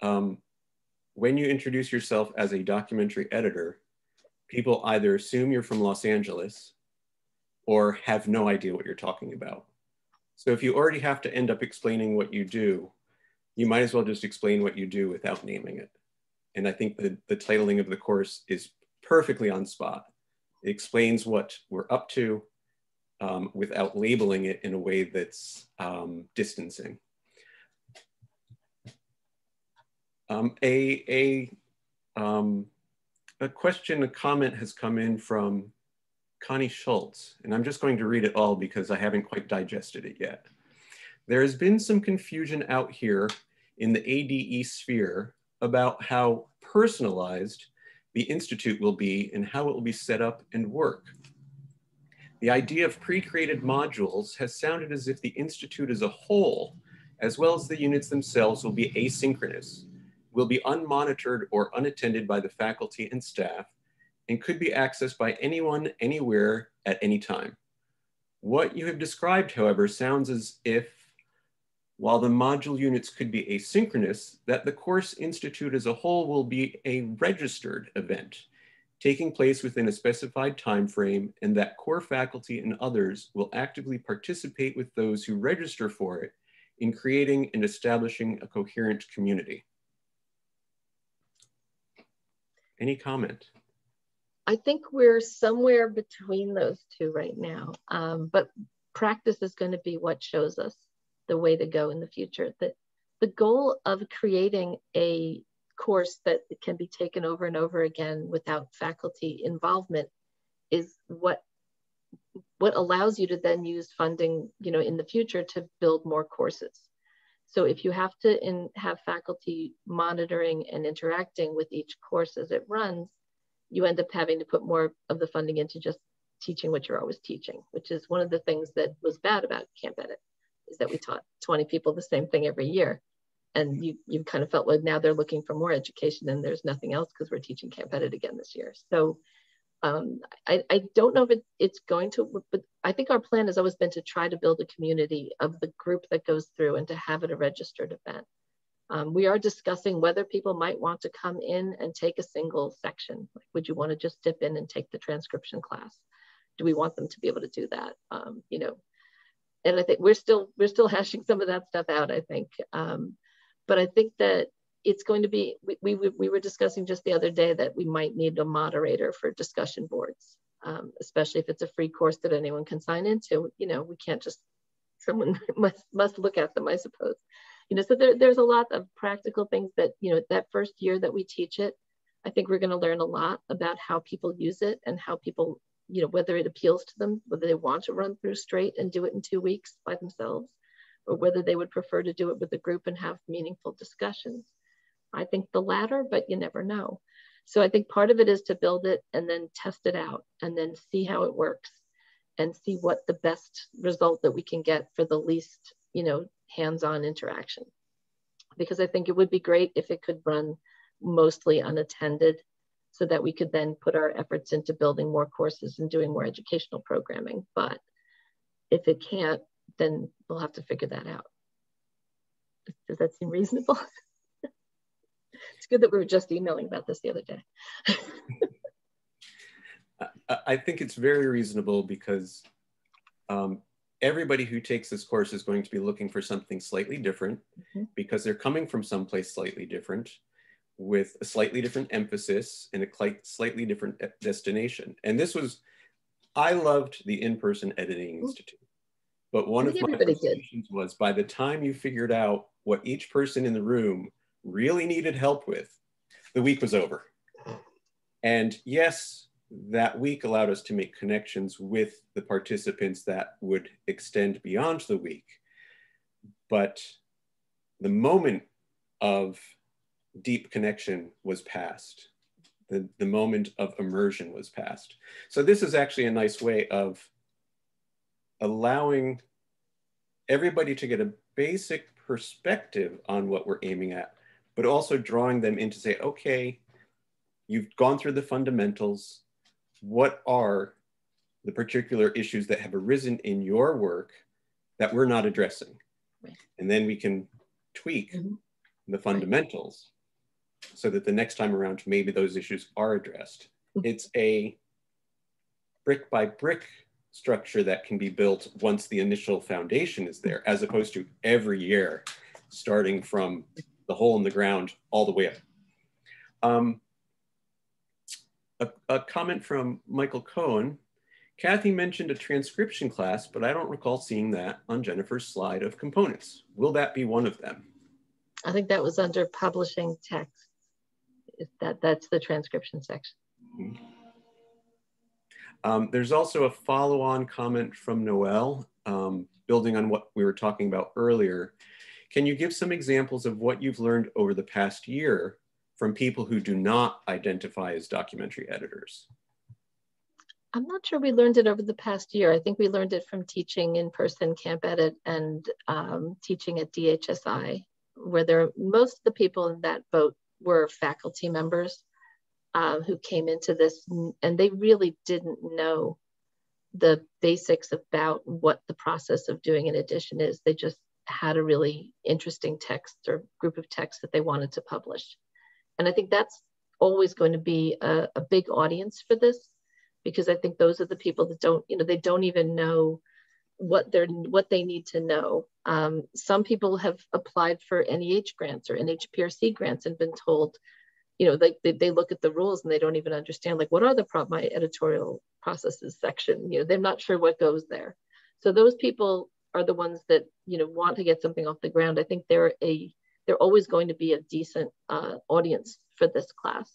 when you introduce yourself as a documentary editor, people either assume you're from Los Angeles or have no idea what you're talking about. So if you already have to end up explaining what you do, you might as well just explain what you do without naming it. And I think the titling of the course is perfectly on spot. It explains what we're up to without labeling it in a way that's distancing. A question, a comment has come in from Connie Schultz, and I'm just going to read it all because I haven't quite digested it yet. There has been some confusion out here in the ADE sphere about how personalized the Institute will be and how it will be set up and work. The idea of pre-created modules has sounded as if the Institute as a whole, as well as the units themselves, will be asynchronous, will be unmonitored or unattended by the faculty and staff, and could be accessed by anyone, anywhere, at any time. What you have described, however, sounds as if, while the module units could be asynchronous, that the course institute as a whole will be a registered event, taking place within a specified time frame, and that core faculty and others will actively participate with those who register for it in creating and establishing a coherent community. Any comment? I think we're somewhere between those two right now, but practice is going to be what shows us the way to go in the future. The goal of creating a course that can be taken over and over again without faculty involvement is what allows you to then use funding, in the future to build more courses. So if you have to have faculty monitoring and interacting with each course as it runs, you end up having to put more of the funding into just teaching what you're always teaching, which is one of the things that was bad about Camp Edit, is that we taught 20 people the same thing every year. And you kind of felt like now they're looking for more education and there's nothing else because we're teaching Camp Edit again this year. So I don't know if it's going to, but I think our plan has always been to try to build a community of the group that goes through and to have it a registered event. We are discussing whether people might want to come in and take a single section. Like, would you want to just dip in and take the transcription class? Do we want them to be able to do that? And I think we're still hashing some of that stuff out, I think. But I think that it's going to be, we were discussing just the other day that we might need a moderator for discussion boards, especially if it's a free course that anyone can sign into. We can't just, someone must look at them, I suppose. So there's a lot of practical things that, that first year that we teach it, I think we're going to learn a lot about how people use it and how people, whether it appeals to them, whether they want to run through straight and do it in 2 weeks by themselves, or whether they would prefer to do it with a group and have meaningful discussions. I think the latter, but you never know. So I think part of it is to build it and then test it out and then see how it works and see what the best result that we can get for the least, hands-on interaction. Because I think it would be great if it could run mostly unattended so that we could then put our efforts into building more courses and doing more educational programming. But if it can't, then we'll have to figure that out. Does that seem reasonable? It's good that we were just emailing about this the other day. I think it's very reasonable because everybody who takes this course is going to be looking for something slightly different because they're coming from someplace slightly different with a slightly different emphasis and a slightly different destination. And this was, I loved the in-person editing institute, but one of my frustrations was by the time you figured out what each person in the room really needed help with, the week was over. And yes, that week allowed us to make connections with the participants that would extend beyond the week. But the moment of deep connection was past. The moment of immersion was past. So this is actually a nice way of allowing everybody to get a basic perspective on what we're aiming at, but also drawing them in to say, okay, you've gone through the fundamentals. What are the particular issues that have arisen in your work that we're not addressing? Right. And then we can tweak the fundamentals so that the next time around, maybe those issues are addressed. It's a brick by brick structure that can be built once the initial foundation is there, as opposed to every year, starting from the hole in the ground all the way up. A comment from Michael Cohen. Kathy mentioned a transcription class, but I don't recall seeing that on Jennifer's slide of components. Will that be one of them? I think that was under publishing text. That's the transcription section. There's also a follow-on comment from Noel, building on what we were talking about earlier. Can you give some examples of what you've learned over the past year from people who do not identify as documentary editors? I'm not sure we learned it over the past year. I think we learned it from teaching in-person Camp Edit and teaching at DHSI, where most of the people in that boat were faculty members who came into this, and they really didn't know the basics about what the process of doing an edition is. They just had a really interesting text or group of texts that they wanted to publish. And I think that's always going to be a big audience for this, because I think those are the people that don't, they don't even know what they need to know. Some people have applied for NEH grants or NHPRC grants and been told, they look at the rules and they don't even understand, like, what are my editorial processes section? They're not sure what goes there. So those people are the ones that, want to get something off the ground. I think they're always going to be a decent audience for this class.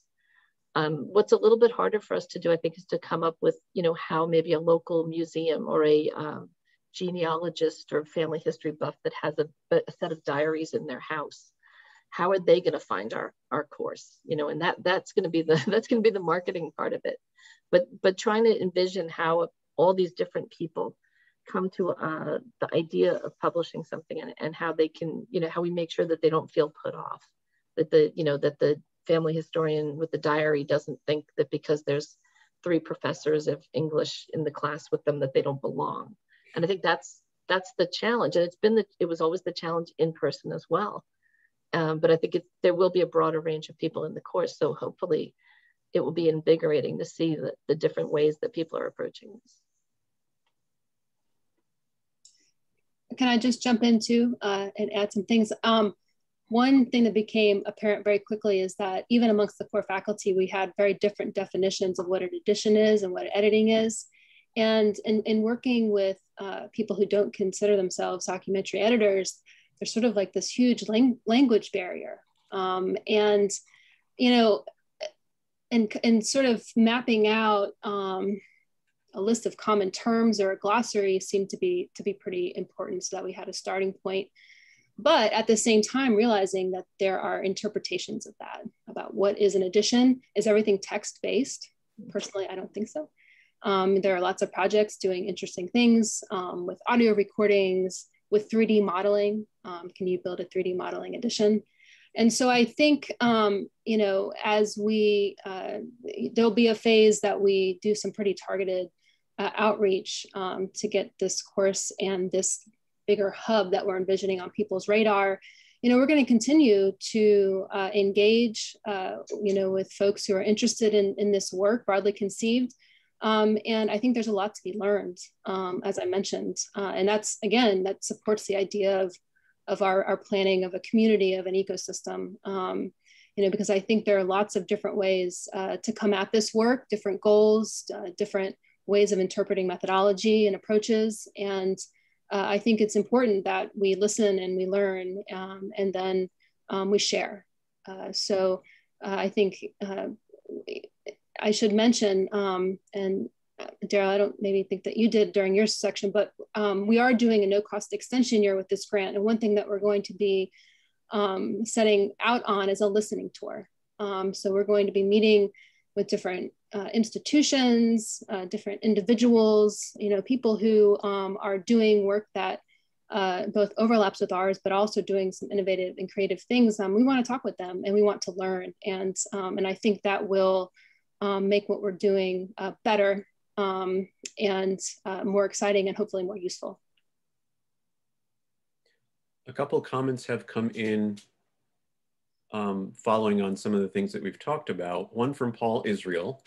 What's a little bit harder for us to do, I think, is to come up with, how maybe a local museum or a genealogist or family history buff that has a set of diaries in their house, how are they going to find our course? And that's going to be the marketing part of it. But trying to envision how all these different people come to the idea of publishing something and how they can, how we make sure that they don't feel put off, that the family historian with the diary doesn't think that because there's 3 professors of English in the class with them that they don't belong. And I think that's the challenge. And it was always the challenge in person as well. But I think there will be a broader range of people in the course. So hopefully it will be invigorating to see the different ways that people are approaching this. Can I just jump into and add some things? One thing that became apparent very quickly is that even amongst the core faculty, we had very different definitions of what an edition is and what editing is. And in working with people who don't consider themselves documentary editors, there's sort of like this huge language barrier. And sort of mapping out a list of common terms or a glossary seemed to be pretty important, so that we had a starting point. But at the same time, realizing that there are interpretations of that, about what is an edition. Is everything text-based? Personally, I don't think so. There are lots of projects doing interesting things with audio recordings, with 3D modeling. Can you build a 3D modeling edition? And so I think, as there'll be a phase that we do some pretty targeted outreach to get this course and this bigger hub that we're envisioning on people's radar. We're going to continue to engage, with folks who are interested in this work, broadly conceived. And I think there's a lot to be learned, as I mentioned. And that's, again, that supports the idea of our planning of a community, of an ecosystem, because I think there are lots of different ways to come at this work, different goals, different ways of interpreting methodology and approaches. And I think it's important that we listen and we learn, and then we share. So I think I should mention, and Daryl, I don't maybe think that you did during your section, but we are doing a no-cost extension year with this grant. And one thing that we're going to be setting out on is a listening tour. So we're going to be meeting with different institutions, different individuals, people who are doing work that both overlaps with ours, but also doing some innovative and creative things. We want to talk with them and we want to learn. And I think that will make what we're doing better and more exciting and hopefully more useful. A couple of comments have come in following on some of the things that we've talked about. One from Paul Israel.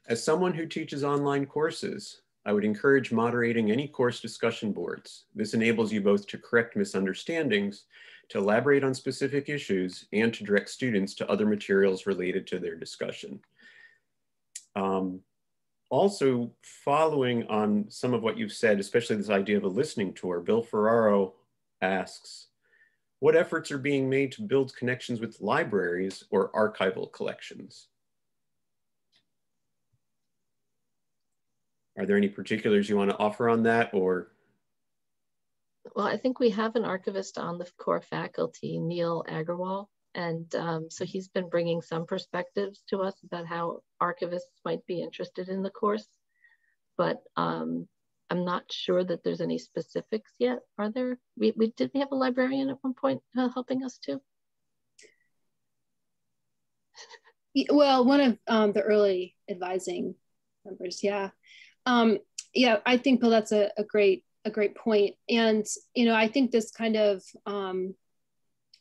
As someone who teaches online courses, I would encourage moderating any course discussion boards. This enables you both to correct misunderstandings, to elaborate on specific issues, and to direct students to other materials related to their discussion. Also, following on some of what you've said, especially this idea of a listening tour, Bill Ferraro asks, what efforts are being made to build connections with libraries or archival collections? Are there any particulars you want to offer on that, or? Well, I think we have an archivist on the core faculty, Neil Agarwal, and so he's been bringing some perspectives to us about how archivists might be interested in the course, but I'm not sure that there's any specifics yet. Are there? Did we have a librarian at one point helping us too? Well, one of the early advising members, yeah. Yeah, I think, Bill, that's a great point. And, you know, I think this kind of,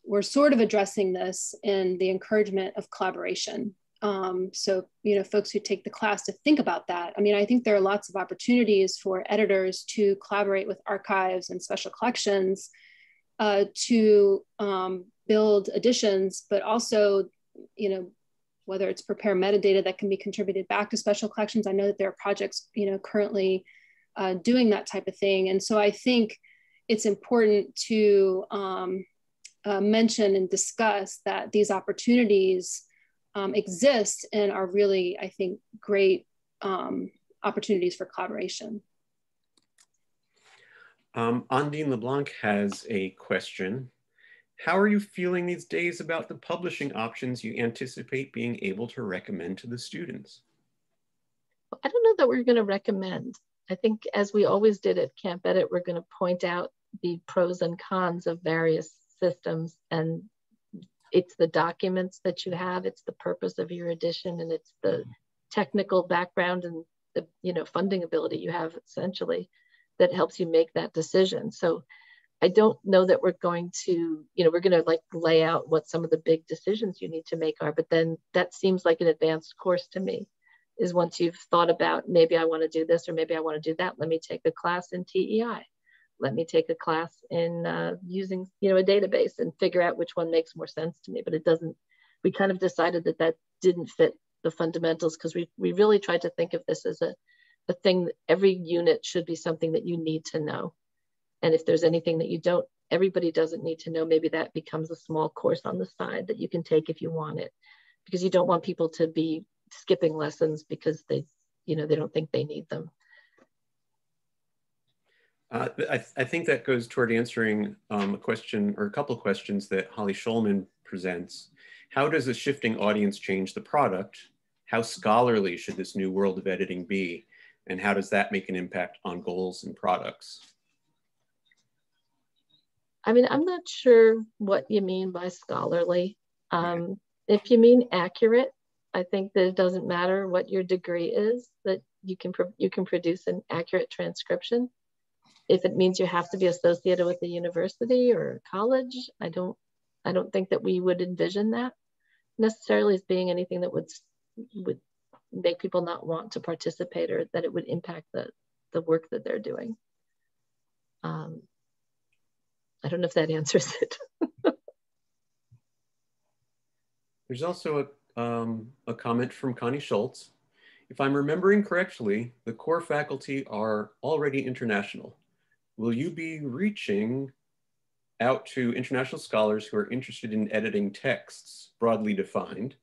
we're sort of addressing this in the encouragement of collaboration. So, you know, folks who take the class to think about that. I mean, I think there are lots of opportunities for editors to collaborate with archives and special collections to build editions, but also, you know, whether it's prepare metadata that can be contributed back to special collections. I know that there are projects, you know, currently doing that type of thing. And so I think it's important to mention and discuss that these opportunities exist and are really, I think, great opportunities for collaboration. Ondine LeBlanc has a question. How are you feeling these days about the publishing options you anticipate being able to recommend to the students? I don't know that we're going to recommend. I think, as we always did at Camp Edit, we're going to point out the pros and cons of various systems, and it's the documents that you have, it's the purpose of your edition, and it's the technical background and the, you know, funding ability you have essentially that helps you make that decision. So I don't know that we're going to, you know, we're going to like lay out what some of the big decisions you need to make are, but then that seems like an advanced course to me, is once you've thought about, maybe I want to do this, or maybe I want to do that, let me take a class in TEI. Let me take a class in using, you know, a database and figure out which one makes more sense to me. But it doesn't, we kind of decided that that didn't fit the fundamentals, because we really tried to think of this as a thing that every unit should be something that you need to know. And if there's anything that you don't, everybody doesn't need to know, maybe that becomes a small course on the side that you can take if you want it, because you don't want people to be skipping lessons because they, you know, they don't think they need them. I think that goes toward answering a question, or a couple of questions that Holly Schulman presents. How does a shifting audience change the product? How scholarly should this new world of editing be? And how does that make an impact on goals and products? I mean, I'm not sure what you mean by scholarly. If you mean accurate, I think that it doesn't matter what your degree is, that you can produce an accurate transcription. If it means you have to be associated with a university or a college, I don't think that we would envision that necessarily as being anything that would make people not want to participate, or that it would impact the work that they're doing. I don't know if that answers it. There's also a comment from Connie Schultz. If I'm remembering correctly, the core faculty are already international. Will you be reaching out to international scholars who are interested in editing texts, broadly defined?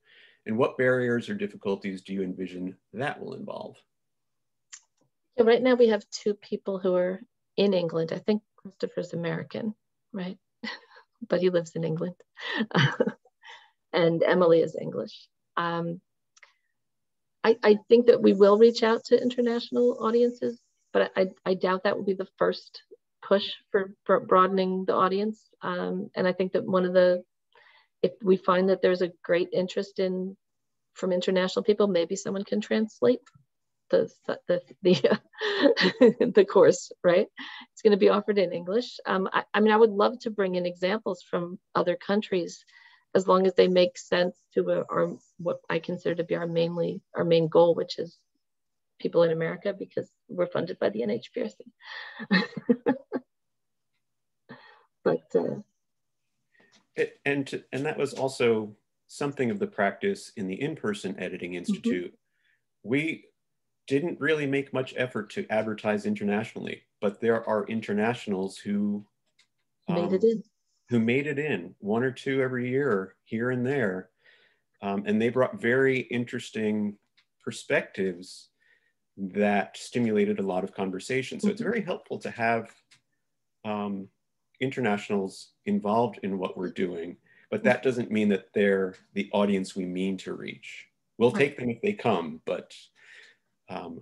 And what barriers or difficulties do you envision that will involve? Yeah, right now we have 2 people who are in England. I think Christopher's American, right? But he lives in England. And Emily is English. I think that we will reach out to international audiences, but I doubt that will be the first push for broadening the audience. And I think that if we find that there's a great interest from international people, maybe someone can translate the course, right? It's going to be offered in English. I mean, I would love to bring in examples from other countries, as long as they make sense to what I consider to be our main goal, which is people in America, because we're funded by the NHPRC. But and that was also something of the practice in the In-Person Editing Institute. We didn't really make much effort to advertise internationally, but there are internationals who made it in, 1 or 2 every year, here and there. And they brought very interesting perspectives that stimulated a lot of conversation. So it's very helpful to have internationals involved in what we're doing, but that doesn't mean that they're the audience we mean to reach. We'll take them if they come, but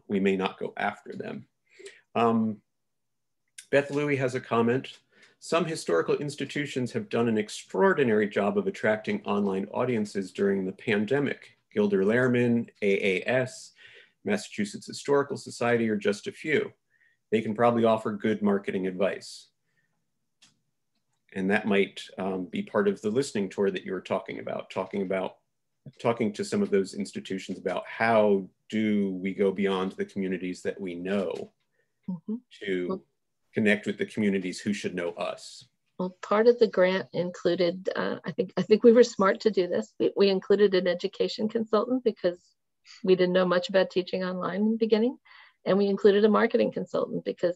we may not go after them. Beth Louie has a comment. Some historical institutions have done an extraordinary job of attracting online audiences during the pandemic. Gilder Lehrman, AAS, Massachusetts Historical Society are just a few. They can probably offer good marketing advice. And that might be part of the listening tour that you were talking to some of those institutions about how do we go beyond the communities that we know to connect with the communities who should know us. Well, part of the grant included, I think we were smart to do this. We included an education consultant because we didn't know much about teaching online in the beginning. And we included a marketing consultant because,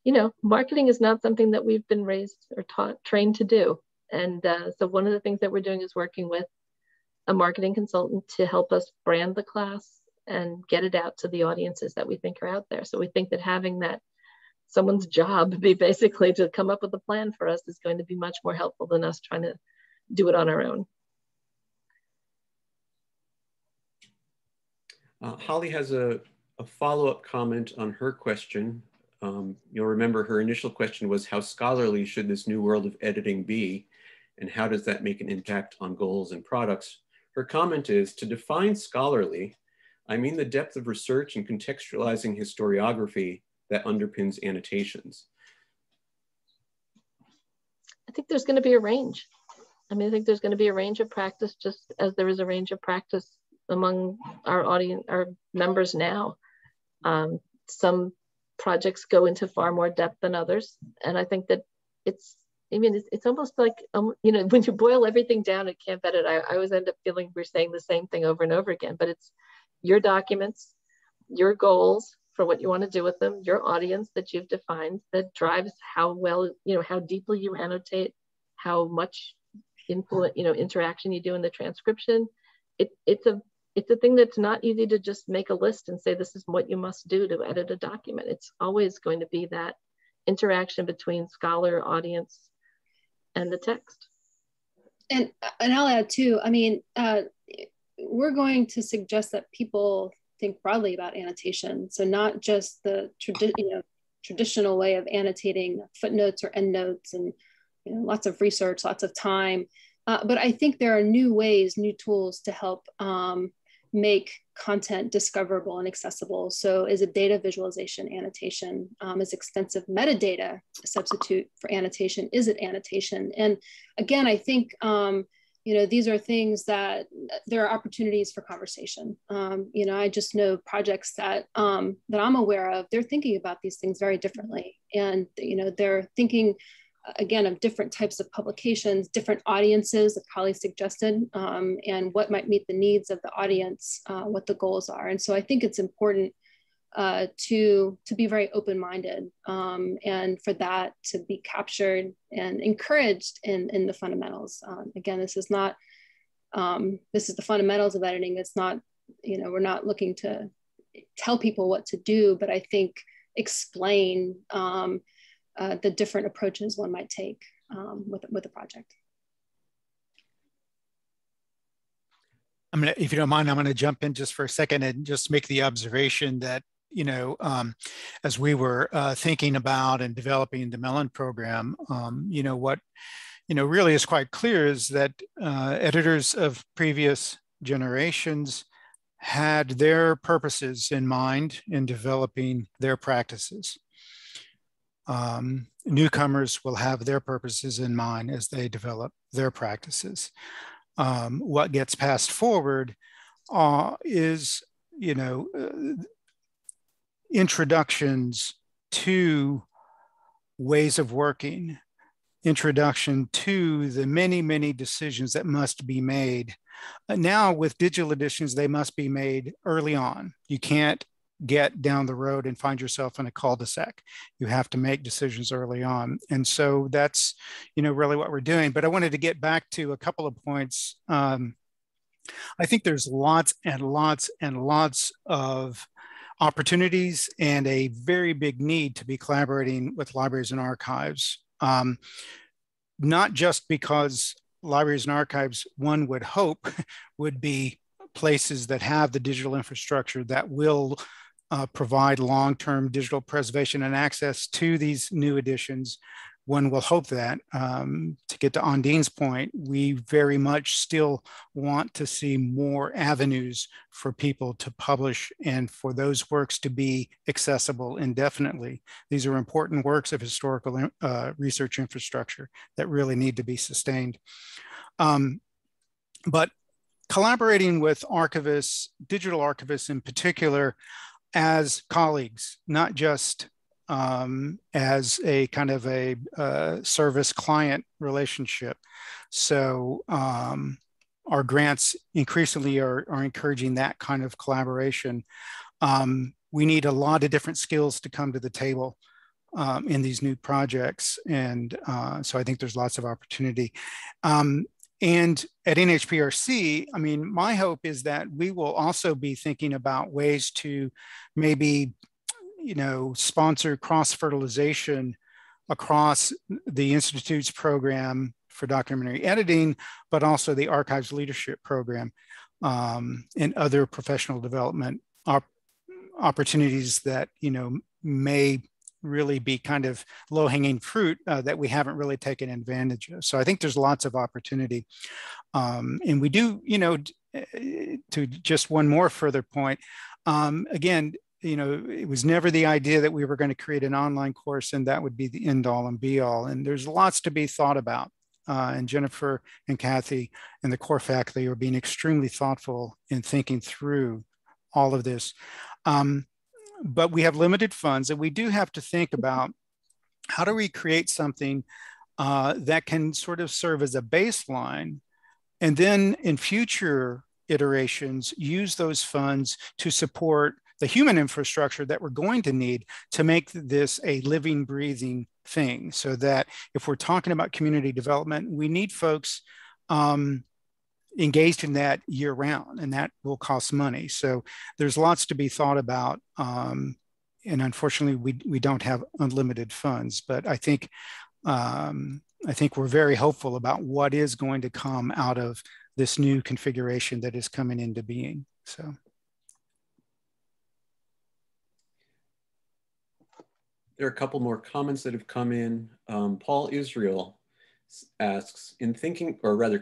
you know, marketing is not something that we've been raised or trained to do. And so one of the things that we're doing is working with a marketing consultant to help us brand the class and get it out to the audiences that we think are out there. So we think that having that someone's job be basically to come up with a plan for us is going to be much more helpful than us trying to do it on our own. Holly has a follow-up comment on her question. You'll remember her initial question was, how scholarly should this new world of editing be? And how does that make an impact on goals and products? Her comment is, to define scholarly, I mean the depth of research and contextualizing historiography that underpins annotations. I think there's going to be a range. I mean, I think there's going to be a range of practice, just as there is a range of practice among our audience, our members now. Some projects go into far more depth than others. And I think that it's almost like, you know, when you boil everything down at Camp Edit, I always end up feeling we're saying the same thing over and over again, but it's your documents, your goals for what you want to do with them, your audience that you've defined that drives how well, you know, how deeply you annotate, how much influence, you know, interaction you do in the transcription. It's a thing that's not easy to just make a list and say, this is what you must do to edit a document. It's always going to be that interaction between scholar, audience, and the text. And I'll add too, I mean, we're going to suggest that people think broadly about annotation. So not just the traditional way of annotating footnotes or endnotes and, you know, lots of research, lots of time. But I think there are new ways, new tools to help make content discoverable and accessible. So is a data visualization annotation? Is extensive metadata a substitute for annotation? Is it annotation? And again, I think, you know, these are things that there are opportunities for conversation. You know, I just know projects that that I'm aware of, they're thinking about these things very differently. And, you know, they're thinking, again, of different types of publications, different audiences that Holly suggested, and what might meet the needs of the audience, what the goals are. And so I think it's important to be very open-minded and for that to be captured and encouraged in the fundamentals. Again, this is not, this is the fundamentals of editing. It's not, you know, we're not looking to tell people what to do, but I think explain the different approaches one might take with a project. I'm gonna, if you don't mind, I'm gonna jump in just for a second and just make the observation that, you know, as we were thinking about and developing the Mellon program, you know, what, you know, really is quite clear is that editors of previous generations had their purposes in mind in developing their practices. Newcomers will have their purposes in mind as they develop their practices. What gets passed forward is, you know, introductions to ways of working, introduction to the many, many decisions that must be made. Now with digital editions, they must be made early on. You can't get down the road and find yourself in a cul-de-sac. You have to make decisions early on. And so that's, you know, really what we're doing. But I wanted to get back to a couple of points. I think there's lots and lots and lots of opportunities and a very big need to be collaborating with libraries and archives. Not just because libraries and archives, one would hope, would be places that have the digital infrastructure that will provide long-term digital preservation and access to these new editions. One will hope that. To get to Ondine's point, we very much still want to see more avenues for people to publish and for those works to be accessible indefinitely. These are important works of historical research infrastructure that really need to be sustained. But collaborating with archivists, digital archivists in particular, as colleagues, not just as a kind of a service client relationship. So our grants increasingly are encouraging that kind of collaboration. We need a lot of different skills to come to the table in these new projects. And so I think there's lots of opportunity. And at NHPRC, I mean, my hope is that we will also be thinking about ways to maybe, you know, sponsor cross-fertilization across the Institute's program for documentary editing, but also the Archives Leadership Program and other professional development opportunities that, you know, may really be kind of low-hanging fruit that we haven't really taken advantage of. So I think there's lots of opportunity. And we do, you know, to just one more further point, again, you know, it was never the idea that we were going to create an online course and that would be the end all and be all. And there's lots to be thought about. And Jennifer and Kathy and the core faculty are being extremely thoughtful in thinking through all of this. But we have limited funds, and we do have to think about how do we create something that can sort of serve as a baseline, and then in future iterations, use those funds to support the human infrastructure that we're going to need to make this a living, breathing thing. So that if we're talking about community development, we need folks engaged in that year round, and that will cost money. So there's lots to be thought about. And unfortunately, we don't have unlimited funds, but I think we're very hopeful about what is going to come out of this new configuration that is coming into being. So. There are a couple more comments that have come in. Paul Israel asks,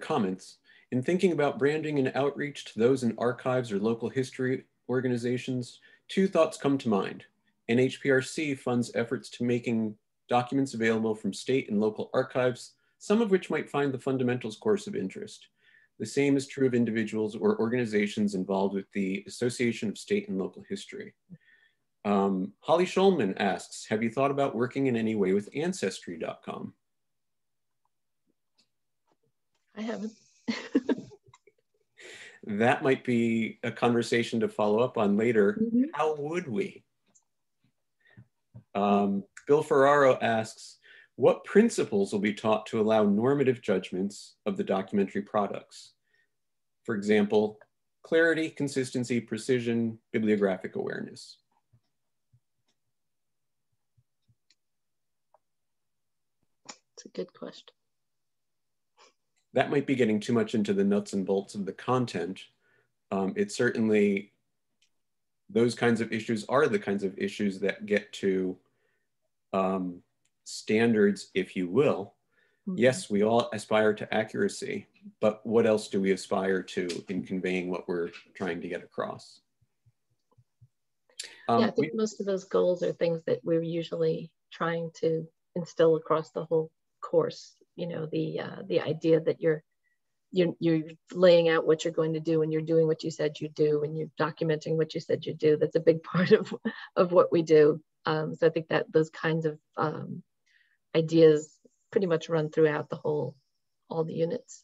comments, in thinking about branding and outreach to those in archives or local history organizations, two thoughts come to mind. NHPRC funds efforts to making documents available from state and local archives, some of which might find the fundamentals course of interest. The same is true of individuals or organizations involved with the Association of State and Local History. Holly Schulman asks, have you thought about working in any way with Ancestry.com? I haven't. That might be a conversation to follow up on later. Mm-hmm. How would we? Bill Ferraro asks, what principles will be taught to allow normative judgments of the documentary products? For example, clarity, consistency, precision, bibliographic awareness. It's a good question. That might be getting too much into the nuts and bolts of the content. It's certainly, those kinds of issues are the kinds of issues that get to standards, if you will. Mm-hmm. Yes, we all aspire to accuracy, but what else do we aspire to in conveying what we're trying to get across? Yeah, I think most of those goals are things that we're usually trying to instill across the whole course. You know, the idea that you're laying out what you're going to do and you're doing what you said you do and you're documenting what you said you do. That's a big part of what we do. So I think that those kinds of ideas pretty much run throughout all the units.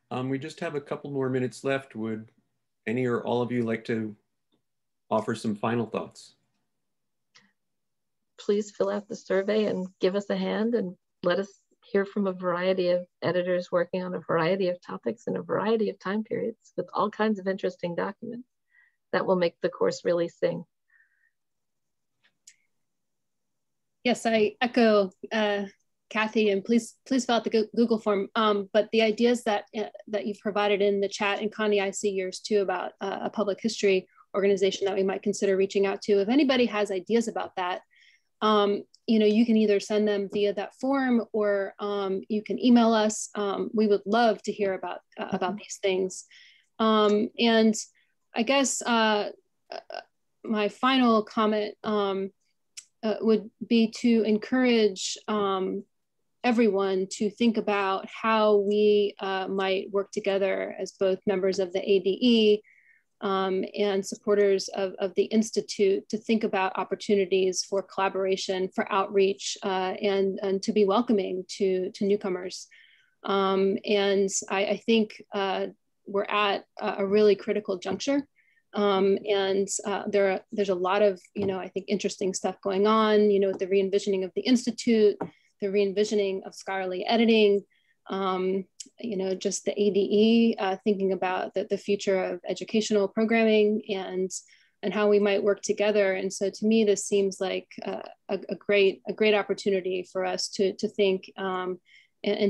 We just have a couple more minutes left. Would any or all of you like to offer some final thoughts? Please fill out the survey and give us a hand and let us hear from a variety of editors working on a variety of topics in a variety of time periods with all kinds of interesting documents. That will make the course really sing. Yes, I echo Kathy, and please fill out the Google form. But the ideas that you've provided in the chat, and Connie, I see yours too, about a public history organization that we might consider reaching out to. If anybody has ideas about that, you know, you can either send them via that form, or you can email us. We would love to hear about these things. And I guess my final comment would be to encourage everyone to think about how we might work together as both members of the ADE and supporters of the Institute, to think about opportunities for collaboration, for outreach, and to be welcoming to newcomers. And I think we're at a really critical juncture. There's a lot of, you know, I think interesting stuff going on, you know, with the re-envisioning of the Institute, the re-envisioning of scholarly editing, you know, just the ADE, thinking about the future of educational programming and how we might work together. And so to me, this seems like a great opportunity for us to think and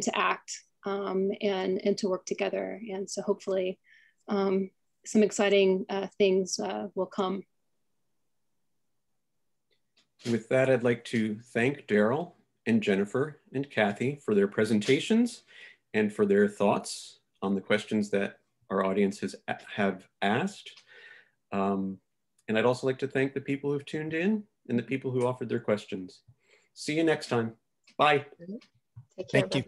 to act and to work together. And so hopefully some exciting things will come. With that, I'd like to thank Daryl and Jennifer and Kathy for their presentations and for their thoughts on the questions that our audience have asked. And I'd also like to thank the people who've tuned in and the people who offered their questions. See you next time. Bye. Take care. Thank you.